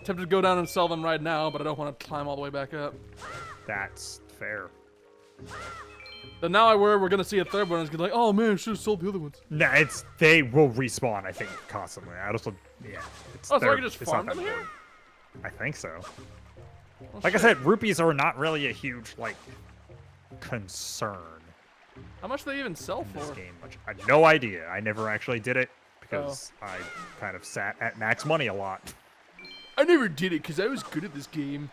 Tempted to go down and sell them right now, but I don't want to climb all the way back up. That's fair. Then now we're gonna see a third one and it's gonna be like, oh man, I should have sold the other ones. No, they will respawn, I think, constantly. I also, yeah. Oh, so I can just farm them here? I think so. Well, Like I shit. said, rupees are not really a huge, like, concern How much do they even sell in this for? game. I have no idea. I never actually did it because I kind of sat at max money a lot. I never did it because I was good at this game.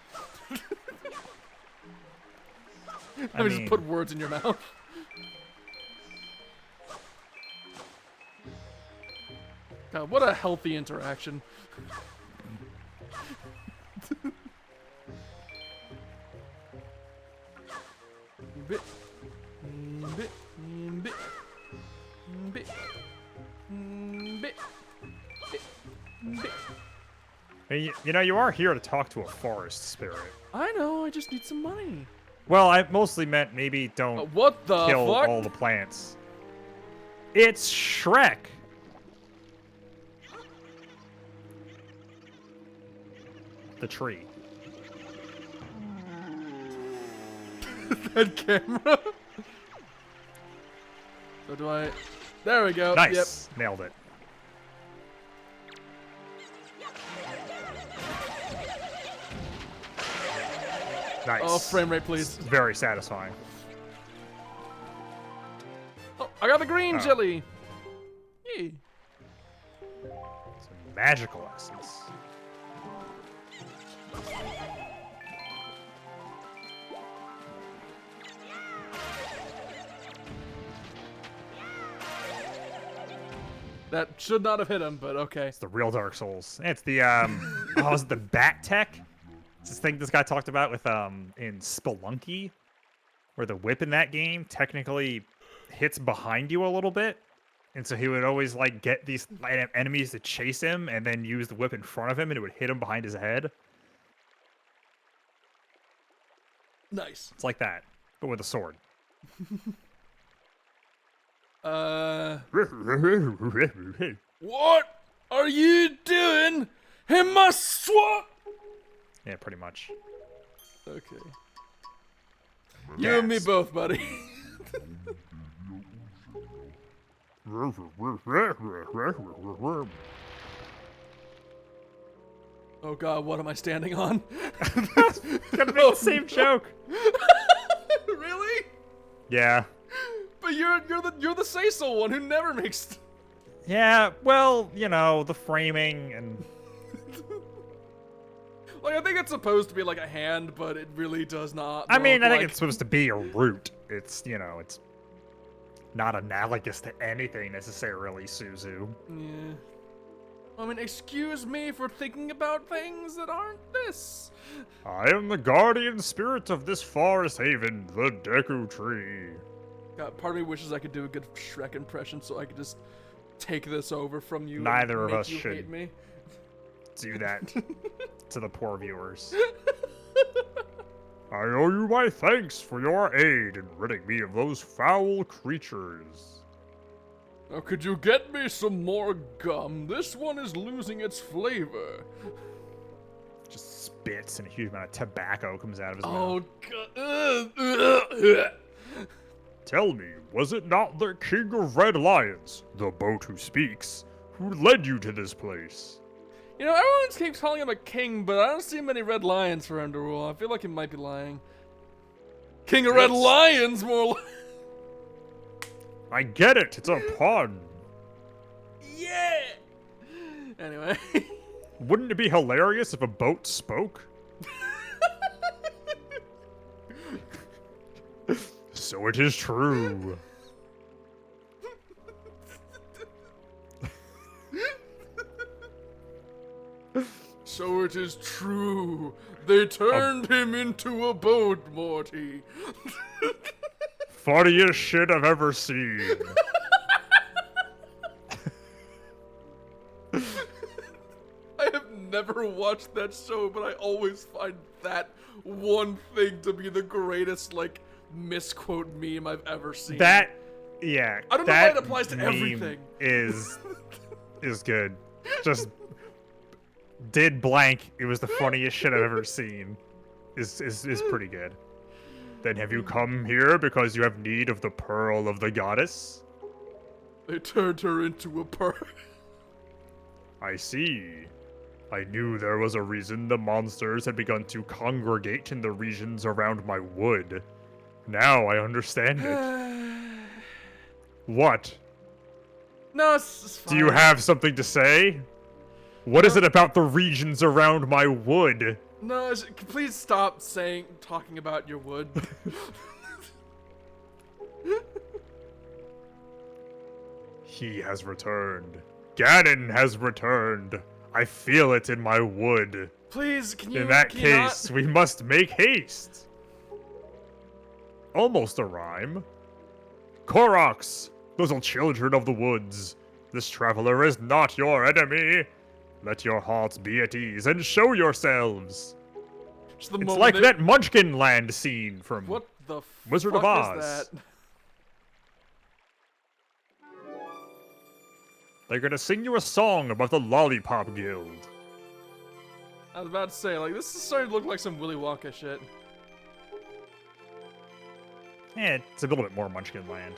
I Let me mean, just put words in your mouth. God, what a healthy interaction. Bit, bit, bit, bit, bit, bit. you know, you are here to talk to a forest spirit. I know, I just need some money. Well, I mostly meant maybe don't What the kill fuck? all the plants. It's Shrek. The tree. That camera. So do I? There we go. Nice. Nailed it. Nice. Oh, frame rate, please. Very satisfying. Oh, I got the green Oh. jelly. Yay. Some magical essence. That should not have hit him, but okay. It's the real Dark Souls. It's the oh, is it the bat tech? It's this thing this guy talked about with in Spelunky, where the whip in that game technically hits behind you a little bit, and so he would always like get these enemies to chase him, and then use the whip in front of him, and it would hit him behind his head. Nice. It's like that, but with a sword. What are you doing in my swamp? Yeah, pretty much. Okay. You and me Yes. both, buddy. Oh god, what am I standing on? Gonna make the same joke. Really? Yeah. But you're the say-so one who never makes. Yeah, well, you know, the framing and Like, I think it's supposed to be like a hand, but it really does not. I mean, look I think like... it's supposed to be a root. It's, you know, it's not analogous to anything necessarily, Suzu. Yeah. I mean, excuse me for thinking about things that aren't this. I am the guardian spirit of this forest haven, the Deku Tree. God, part of me wishes I could do a good Shrek impression so I could just take this over from you. Neither and of make us you should. hate me. Do that to the poor viewers. I owe you my thanks for your aid in ridding me of those foul creatures. Now, could you get me some more gum? This one is losing its flavor. Just spits and a huge amount of tobacco comes out of his Oh, mouth. God. Tell me, was it not the King of Red Lions, the boat who speaks, who led you to this place? You know, everyone keeps calling him a king, but I don't see many red lions for him to rule. I feel like he might be lying. King of Red Yes. Lions, more like. I get it, it's a pun. Yeah! Anyway. Wouldn't it be hilarious if a boat spoke? So it is true. So it is true. They turned him into a boat, Morty. Funniest shit I've ever seen. I have never watched that show, but I always find that one thing to be the greatest, like, misquote meme I've ever seen. Yeah. I don't know why it applies to meme everything. Is good. Just did blank. It was the funniest shit I've ever seen. Is pretty good. Then have you come here because you have need of the pearl of the goddess? They turned her into a pearl. I see. I knew there was a reason the monsters had begun to congregate in the regions around my wood. Now I understand it. What? No, it's fine. Do you have something to say? What is it about the regions around my wood? No, please stop talking about your wood. He has returned. Ganon has returned. I feel it in my wood. Please, can you? In that can you not- case, we must make haste. Almost a rhyme. Koroks, little children of the woods, this traveler is not your enemy. Let your hearts be at ease and show yourselves. Just the It's moment like they- that Munchkin Land scene from What the Wizard fuck of Oz. is that? They're gonna sing you a song about the Lollipop Guild. I was about to say, like, this is starting to look like some Willy Wonka shit. It's a little bit more Munchkin Land.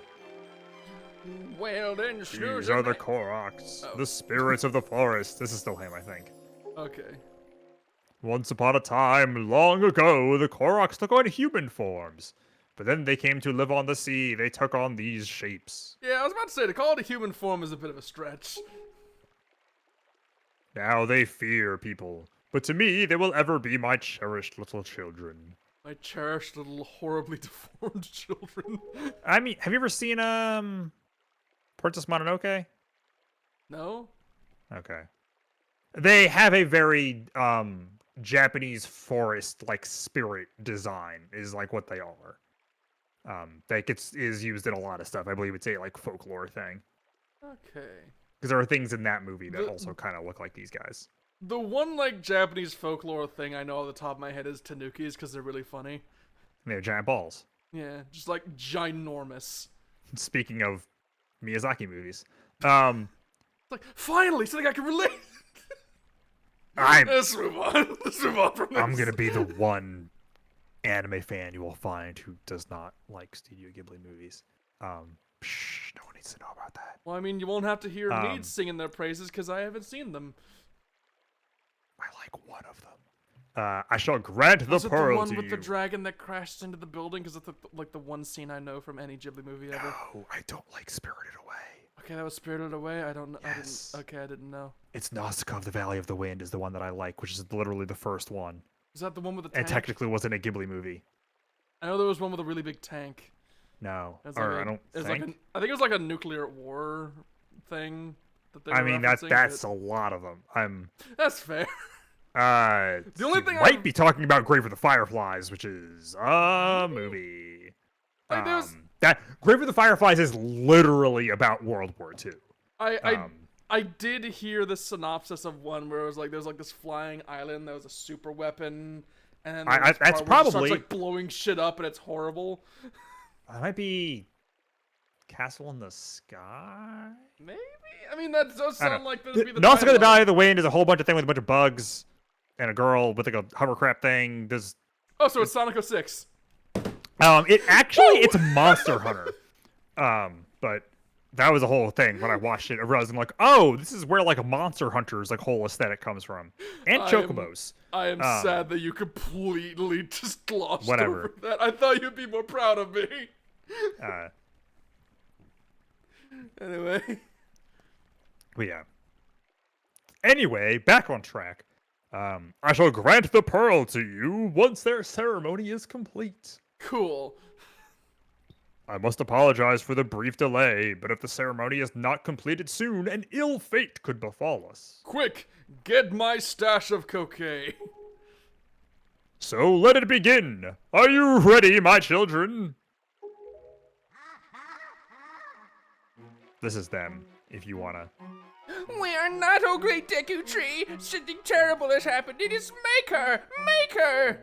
Well, then, These snooze are it, the mate. Koroks, Oh. the spirits of the forest. This is still him, I think. Okay. Once upon a time, long ago, the Koroks took on human forms. But then they came to live on the sea. They took on these shapes. Yeah, I was about to say, to call it a human form is a bit of a stretch. Now they fear people. But to me, they will ever be my cherished little children. My cherished little horribly deformed children. I mean, have you ever seen, Princess Mononoke? No? Okay. They have a very, Japanese forest-like spirit design, is like what they are. That is used in a lot of stuff. I believe it's a, like, folklore thing. Okay. Because there are things in that movie that The- also kind of look like these guys. The one, like, Japanese folklore thing I know off the top of my head is tanukis, because they're really funny. And they have giant balls. Yeah, just, like, ginormous. Speaking of Miyazaki movies, It's like, finally, something I can relate! I'm Let's move on. Let's move on from this. I'm gonna be the one anime fan you will find who does not like Studio Ghibli movies. Shh, no one needs to know about that. Well, I mean, you won't have to hear me Um, singing their praises, because I haven't seen them. I like one of them. I shall grant the Was it the pearl one to with you. the dragon that crashed into the building? Because it's like the one scene I know from any Ghibli movie ever. No, I don't like Spirited Away. Okay, that was Spirited Away. I don't know. Yes. I didn't know. It's Nausicaa of the Valley of the Wind is the one that I like, which is literally the first one. Is that the one with the And tank? technically wasn't a Ghibli movie. I know there was one with a really big tank. No. It's Or like I don't it's think. like I think it was like a nuclear war thing. That they I were mean, referencing, that's but- a lot of them. That's fair. The only thing might I've- be talking about Grave of the Fireflies, which is a movie. Like, there's- That Grave of the Fireflies is literally about World War II. I did hear the synopsis of one where it was like there's like this flying island that was a super weapon, and then there was that's part where it just starts, probably- like blowing shit up and it's horrible. That might be Castle in the Sky. Maybe. I mean, that does I don't sound know. like that'd be the Nausicaa of the title. Valley of the Wind is a whole bunch of thing with a bunch of bugs and a girl with like a hovercraft thing. There's Oh, so it's Sonic 06. it actually it's Monster Hunter. But that was a whole thing when I watched it. I realized I'm like, oh, this is where like a Monster Hunter's like whole aesthetic comes from, and chocobos. I am sad that you completely just glossed Whatever. over that. I thought you'd be more proud of me. Uh, Anyway. but yeah. Anyway, back on track. I shall grant the pearl to you once their ceremony is complete. Cool. I must apologize for the brief delay, but if the ceremony is not completed soon, an ill fate could befall us. Quick, get my stash of cocaine. So let it begin. Are you ready, my children? This is them, if you wanna. We are not, oh great Deku Tree. Something terrible has happened. It is Maker. Maker.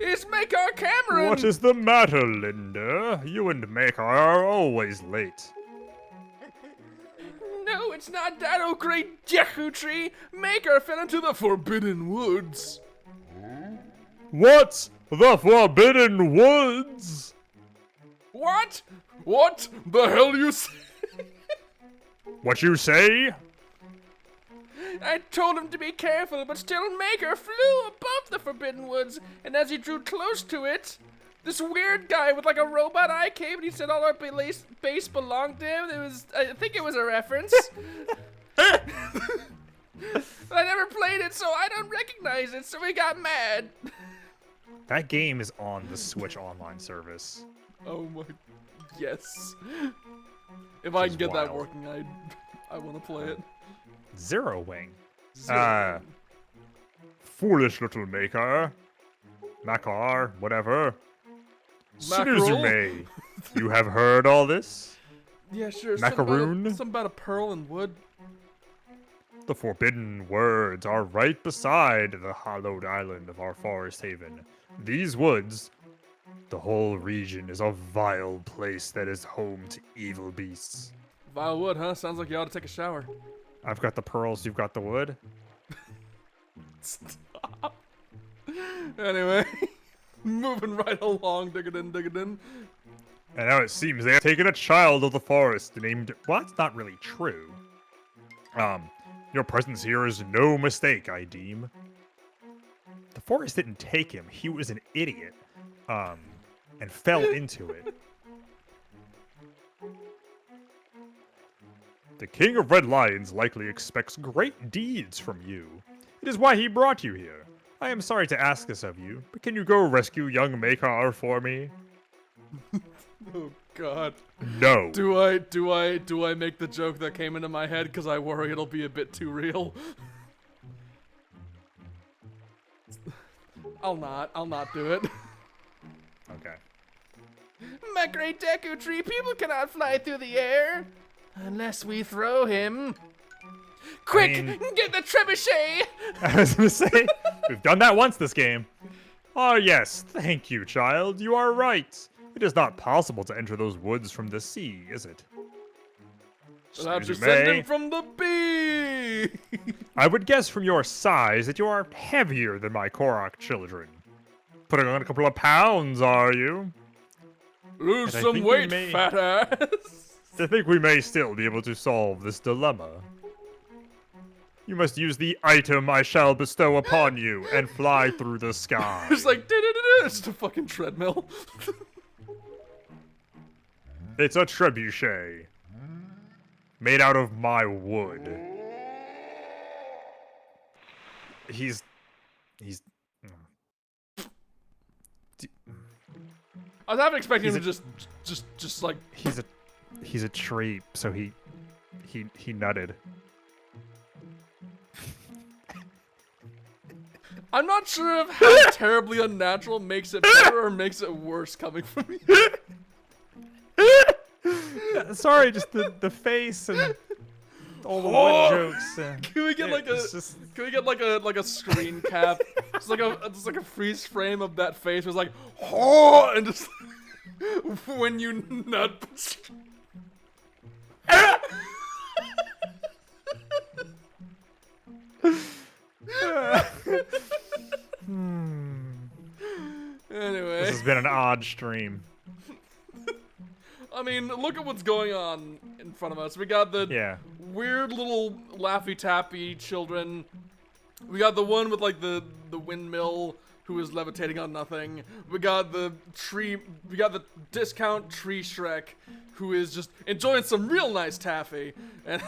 It is Maker Cameron. What is the matter, Linda? You and Maker are always late. No, it's not that, oh great Deku Tree. Maker fell into the Forbidden Woods. What? The Forbidden Woods? What? What the hell you say? What you say? I told him to be careful, but still Maker flew above the Forbidden Woods, and as he drew close to it, this weird guy with like a robot eye came and he said all our base belonged to him. I think it was a reference. But I never played it, so I don't recognize it, so he got mad. That game is on the Switch Online service. Oh my, yes. If I is can get that wild. working, I want to play it. Zero Wing. Zero. Foolish little Maker. Makar, whatever. Mackerel? Suzume, you have heard all this? Yeah, sure. Macaroon? Something about a pearl and wood. The forbidden words are right beside the hallowed island of our forest haven. These woods, the whole region is a vile place that is home to evil beasts. Vile wood, huh? Sounds like you ought to take a shower. I've got the pearls, you've got the wood. Stop. Anyway, moving right along, dig it in. And now it seems they have taken a child of the forest named... Well, that's not really true. Your presence here is no mistake, I deem. The forest didn't take him. He was an idiot. And fell into it. The King of Red Lions likely expects great deeds from you. It is why he brought you here. I am sorry to ask this of you, but can you go rescue young Makar for me? Oh God. No. Do I make the joke that came into my head because I worry it'll be a bit too real? I'll not do it. Okay. My great Deku Tree, people cannot fly through the air unless we throw him. Quick, mean- get the trebuchet! I was gonna say, we've done that once this game. Oh yes, thank you, child. You are right. It is not possible to enter those woods from the sea, is it? Perhaps you're Excuse me. sending from the bee. I would guess from your size that you are heavier than my Korok children. Putting on a couple of pounds, are you? Lose And I some think we weight, may- fat ass. I think we may still be able to solve this dilemma. You must use the item I shall bestow upon you and fly through the sky. It's like, it's just a fucking treadmill. It's a trebuchet. Made out of my wood. He's... I was half expecting him to just like. He's a tree, so he nutted. I'm not sure of how terribly unnatural makes it better or makes it worse coming from me. Sorry, just the face and all the wood jokes. Can we get like a can we get like a screen cap? Just like a freeze frame of that face. It was like, oh, and just when you nut. Anyway, This has been an odd stream. I mean, look at what's going on in front of us. We got the Yeah. weird little Laffy Taffy children. We got the one with like the windmill who is levitating on nothing. We got the tree. We got the discount tree Shrek who is just enjoying some real nice taffy. And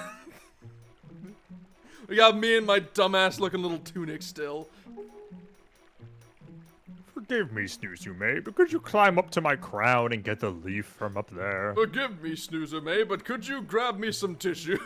we got me and my dumbass looking little tunic still. Forgive me, Snoozume, but could you climb up to my crown and get the leaf from up there? Forgive me, Snoozer May, but could you grab me some tissue?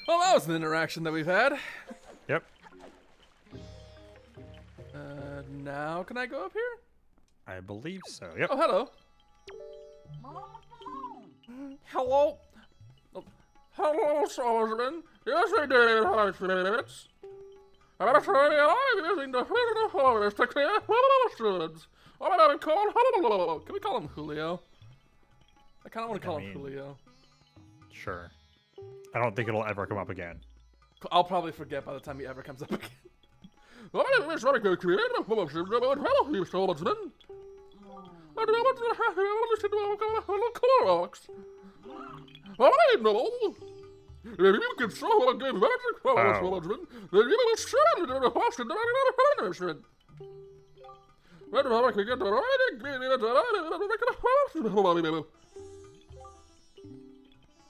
Well, that was an interaction that we've had. Yep. Now can I go up here? I believe so. Yep. Oh, hello. Hello. Hello, Solomon. Yes, I did. I'm using the harvest to clear students. I'm gonna call. Can we call him Julio? I kind of want to call him Julio. Sure. I don't think it'll ever come up again. I'll probably forget by the time he ever comes up again.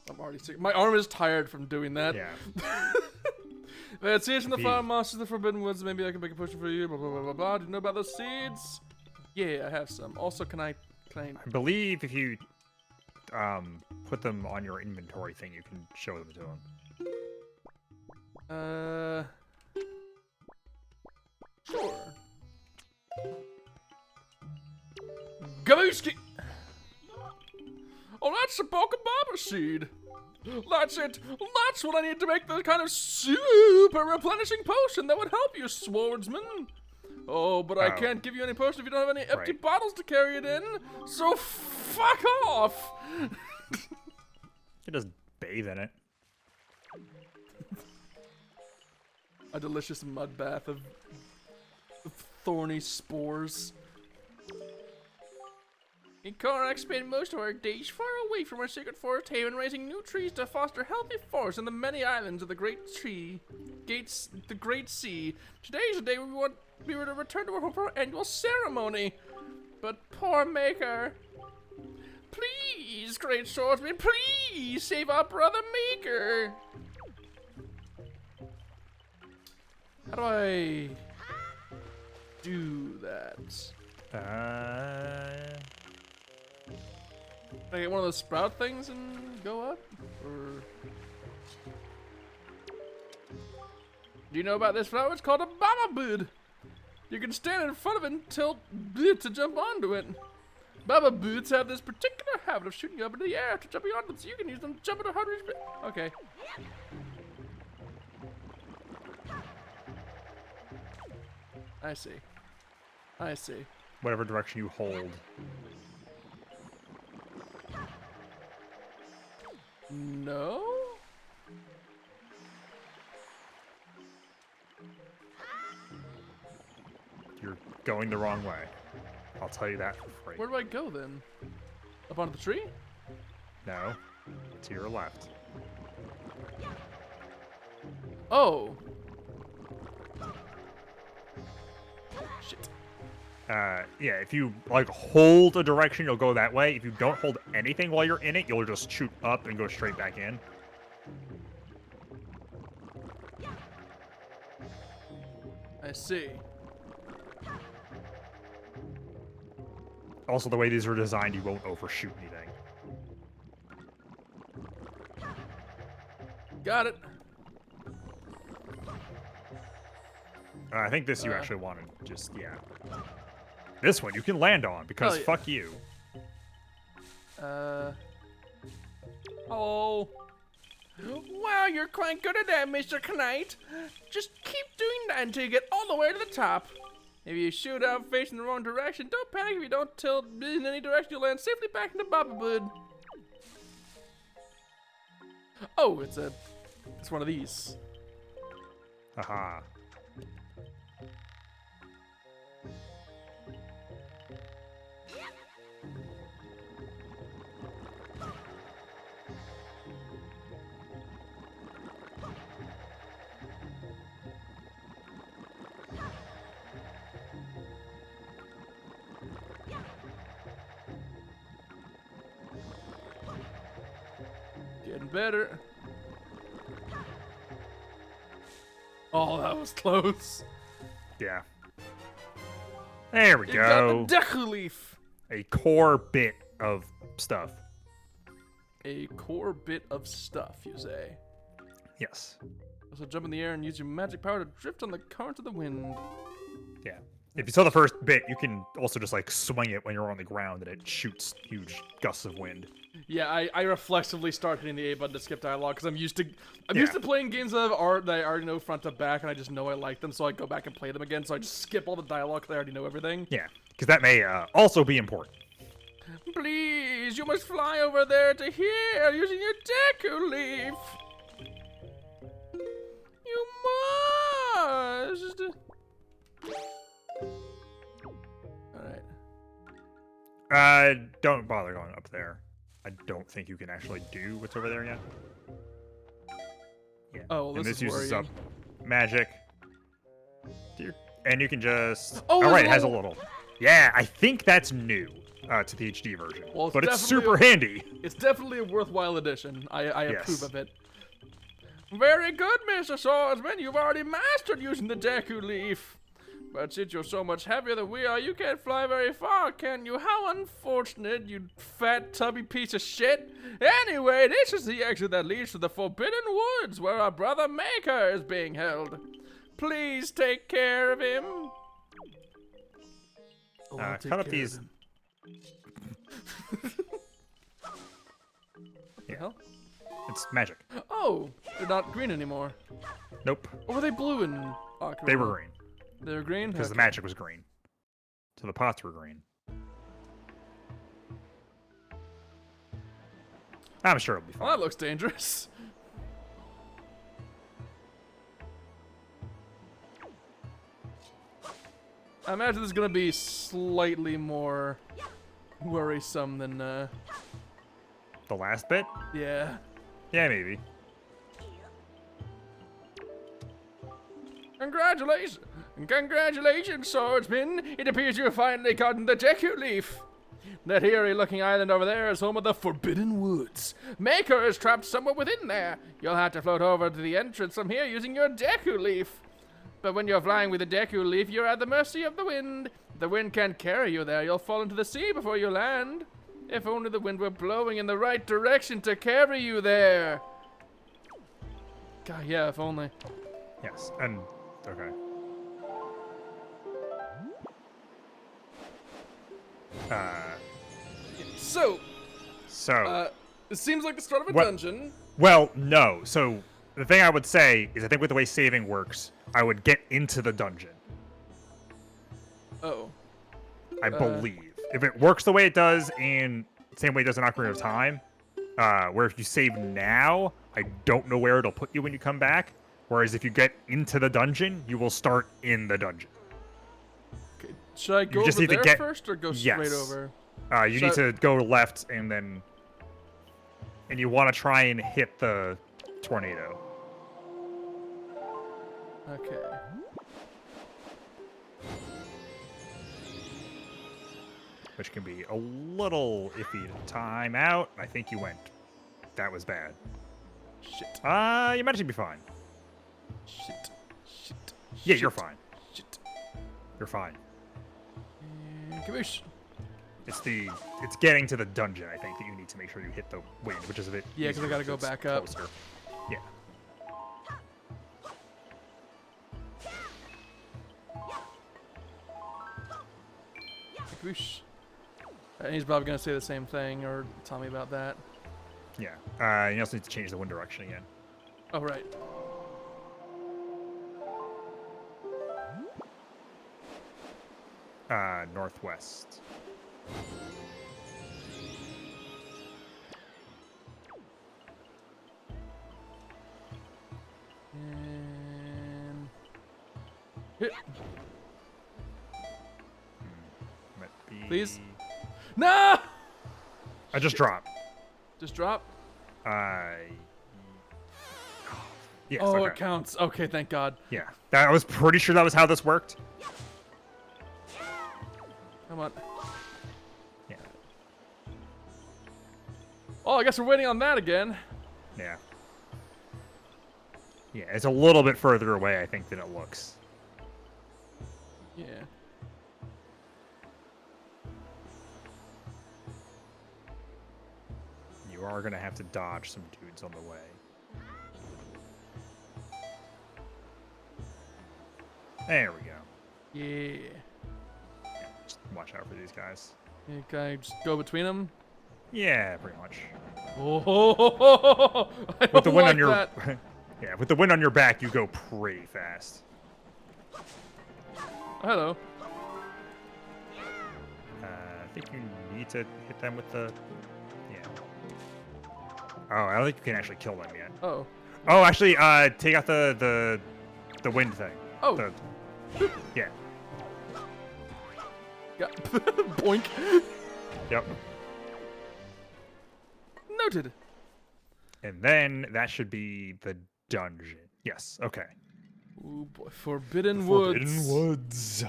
I'm already sick. My arm is tired from doing that. Yeah. Seeds from the farm monsters, the forbidden woods. Maybe I can make a push for you. Blah blah blah blah blah. Do you know about those seeds? Yeah, I have some. Also, can I? I believe if you put them on your inventory thing, you can show them to him. Sure. Gabuski! Oh, that's the Pokebaba seed. That's it. That's what I need to make the kind of super replenishing potion that would help you, swordsman. Oh, but I can't give you any potion if you don't have any empty bottles to carry it in. So fuck off. You just bathe in it. A delicious mud bath of thorny spores. In Korak spend most of our days far away from our sacred forest haven, raising new trees to foster healthy forests in the many islands of the Great Sea. Today is the day we were to return to our annual ceremony. But poor Maker. Please, great swordsman, please save our brother Maker. How do I do that? Can I get one of those sprout things and go up? Or do you know about this flower? It's called a Baba Bud. You can stand in front of it and tilt to jump onto it. Baba Boots have this particular habit of shooting up into the air to jumping onto them, so you can use them to jump at 100 speed. Okay. I see. I see. Whatever direction you hold. No? going the wrong way. I'll tell you that for free. Where do I go then? Up onto the tree? No, to your left. Oh. Shit. Yeah, if you like hold a direction, you'll go that way. If you don't hold anything while you're in it, you'll just shoot up and go straight back in. I see. Also, the way these are designed, you won't overshoot anything. Got it. I think this you actually wanted. Just, yeah. This one you can land on because Oh, yeah. fuck you. Oh. Wow, you're quite good at that, Mr. Knight. Just keep doing that until you get all the way to the top. If you shoot out facing the wrong direction, don't panic. If you don't tilt in any direction, you'll land safely back in the Bobbabud. Oh, it's one of these. Haha. Getting better. Oh, that was close. Yeah. There we You go. got the Deku Leaf. A core bit of stuff. A core bit of stuff, you say. Yes. Also jump in the air and use your magic power to drift on the current of the wind. Yeah. If you saw the first bit, you can also just like swing it when you're on the ground and it shoots huge gusts of wind. Yeah, I reflexively start hitting the A button to skip dialogue because I'm used to Yeah. playing games that I already know front to back and I just know I like them, so I go back and play them again. So I just skip all the dialogue because I already know everything. Yeah, because that may also be important. Please, you must fly over there to here using your Deku Leaf. You must. Alright. Don't bother going up there. I don't think you can actually do what's over there yet. Yeah. Oh, well, and this this is uses up worrying. magic. And you can just. Oh, right, it there's has a a little. Yeah, I think that's new to the HD version. Well, it's but it's definitely super handy. It's definitely a worthwhile addition. I Yes. approve of it. Very good, Mr. Swordsman. You've already mastered using the Deku Leaf. But since you're so much heavier than we are, you can't fly very far, can you? How unfortunate, you fat, tubby piece of shit. Anyway, this is the exit that leads to the Forbidden Woods, where our brother Maker is being held. Please take care of him. Oh, I'll take Cut up care of these. him. What the hell? It's magic. Oh, they're not green anymore. Nope. Or were they blue in Ocarina? They were green They were green? because the Okay. magic was green. So the pots were green. I'm sure it'll be Well, fine. that looks dangerous. I imagine this is gonna be slightly more worrisome than, The last bit? yeah. Yeah, maybe. Congratulations, swordsman! It appears you've finally gotten the Deku Leaf. That eerie-looking island over there is home of the Forbidden Woods. Maker is trapped somewhere within there. You'll have to float over to the entrance from here using your Deku Leaf. But when you're flying with the Deku Leaf, you're at the mercy of the wind. If the wind can't carry you there, you'll fall into the sea before you land. If only the wind were blowing in the right direction to carry you there. God, yeah, if only. Yes, and okay. So, It seems like the start of a What- dungeon. well, no. So the thing I would say is, I think with the way saving works, I would get into the dungeon. Oh. I believe if it works the way it does in same way it does in Ocarina of Time, where if you save now, I don't know where it'll put you when you come back. Whereas if you get into the dungeon, you will start in the dungeon. Okay. Should I go just over need to there get- first or go Yes. straight over? You need to go left and then, and you want to try and hit the tornado. Okay. Which can be a little iffy to time out. I think you went. That was bad. Shit. You might actually be fine. Shit. Shit. Yeah, shit, you're fine. Shit. You're fine. And kaboosh. It's getting to the dungeon, I think, that you need to make sure you hit the wind, which is a bit Yeah, 'cause I easier gotta go it's back up. closer. Yeah. Kaboosh. And he's probably gonna say the same thing or tell me about that. Yeah. You also need to change the wind direction again. Oh, right. Northwest. And hit. Might be... Please? No! I just dropped. Just drop. Yes, Oh, okay. it counts. Okay, thank God. Yeah. I was pretty sure that was how this worked. Come on. Yeah. Oh, I guess we're waiting on that again. Yeah. Yeah, it's a little bit further away, I think, than it looks. Yeah. You are going to have to dodge some dudes on the way. There we go. Yeah. Just watch out for these guys. Yeah, can I just go between them? Yeah, pretty much. Oh, I don't With the wind like on your that. yeah, with the wind on your back, you go pretty fast. Oh, hello. I think you need to hit them with the yeah. Oh, I don't think you can actually kill them yet. Oh. Oh, actually, take out the wind thing. Oh. The, yeah. Got boink. Yep. Noted. And then that should be the dungeon. Yes. Okay. Ooh boy, Forbidden Woods. Woods.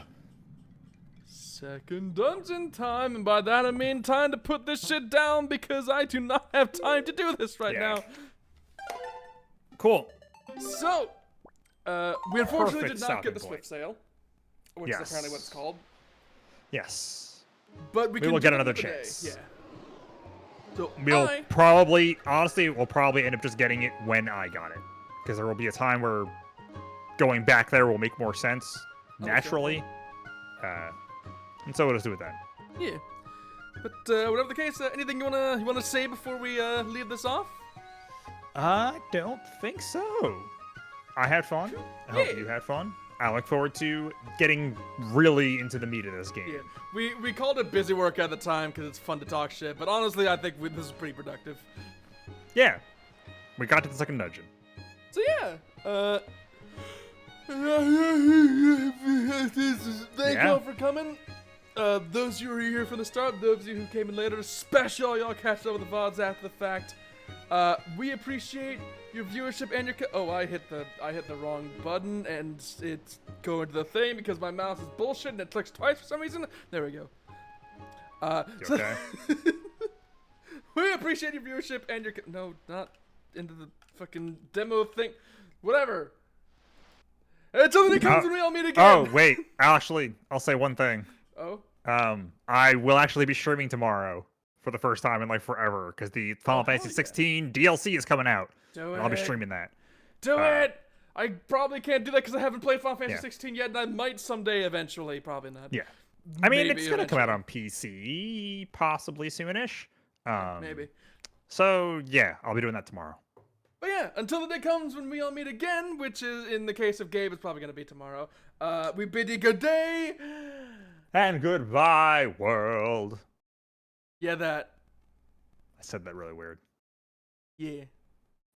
Second dungeon time, and by that I mean time to put this shit down because I do not have time to do this right Yeah. now. Cool. So, we unfortunately Perfect did not get the stopping point. Swift Sail, which Yes. is apparently what it's called. Yes. But we can will do get it another today. chance. Yeah. So We'll honestly, we'll probably end up just getting it when I got it. Because there will be a time where going back there will make more sense naturally. And so we'll just do it then. Yeah. But whatever the case, anything you wanna say before we leave this off? I don't think so. I had fun. I hope Yeah. you had fun. I look forward to getting really into the meat of this game. Yeah. We called it busy work at the time because it's fun to talk shit, but honestly, I think this is pretty productive. Yeah. We got to the second dungeon. So yeah, thank Yeah. y'all for coming. Those you who were here from the start, those of you who came in later, especially y'all catching up with the VODs after the fact. We appreciate your viewership and your oh, I hit the wrong button and it's going to the thing because my mouse is bullshit and it clicks twice for some reason. There we go. You okay? We appreciate your viewership and your no, not into the fucking demo thing. Whatever. Until the day comes when we all meet again. Oh, wait. Actually, I'll say one thing. Oh. I will actually be streaming tomorrow for the first time in like forever because the Final Fantasy 16 DLC is coming out. Do And I'll be it. streaming that. Do it! I probably can't do that because I haven't played Final Fantasy Yeah. 16 yet, and I might someday eventually. Probably not. Yeah. I mean, Maybe it's going to come out eventually. on PC possibly soonish. Maybe. So, yeah, I'll be doing that tomorrow. But yeah, until the day comes when we all meet again, which is, in the case of Gabe, it's probably going to be tomorrow. We bid you good day. And goodbye, world. Yeah, that. I said that really weird. Yeah.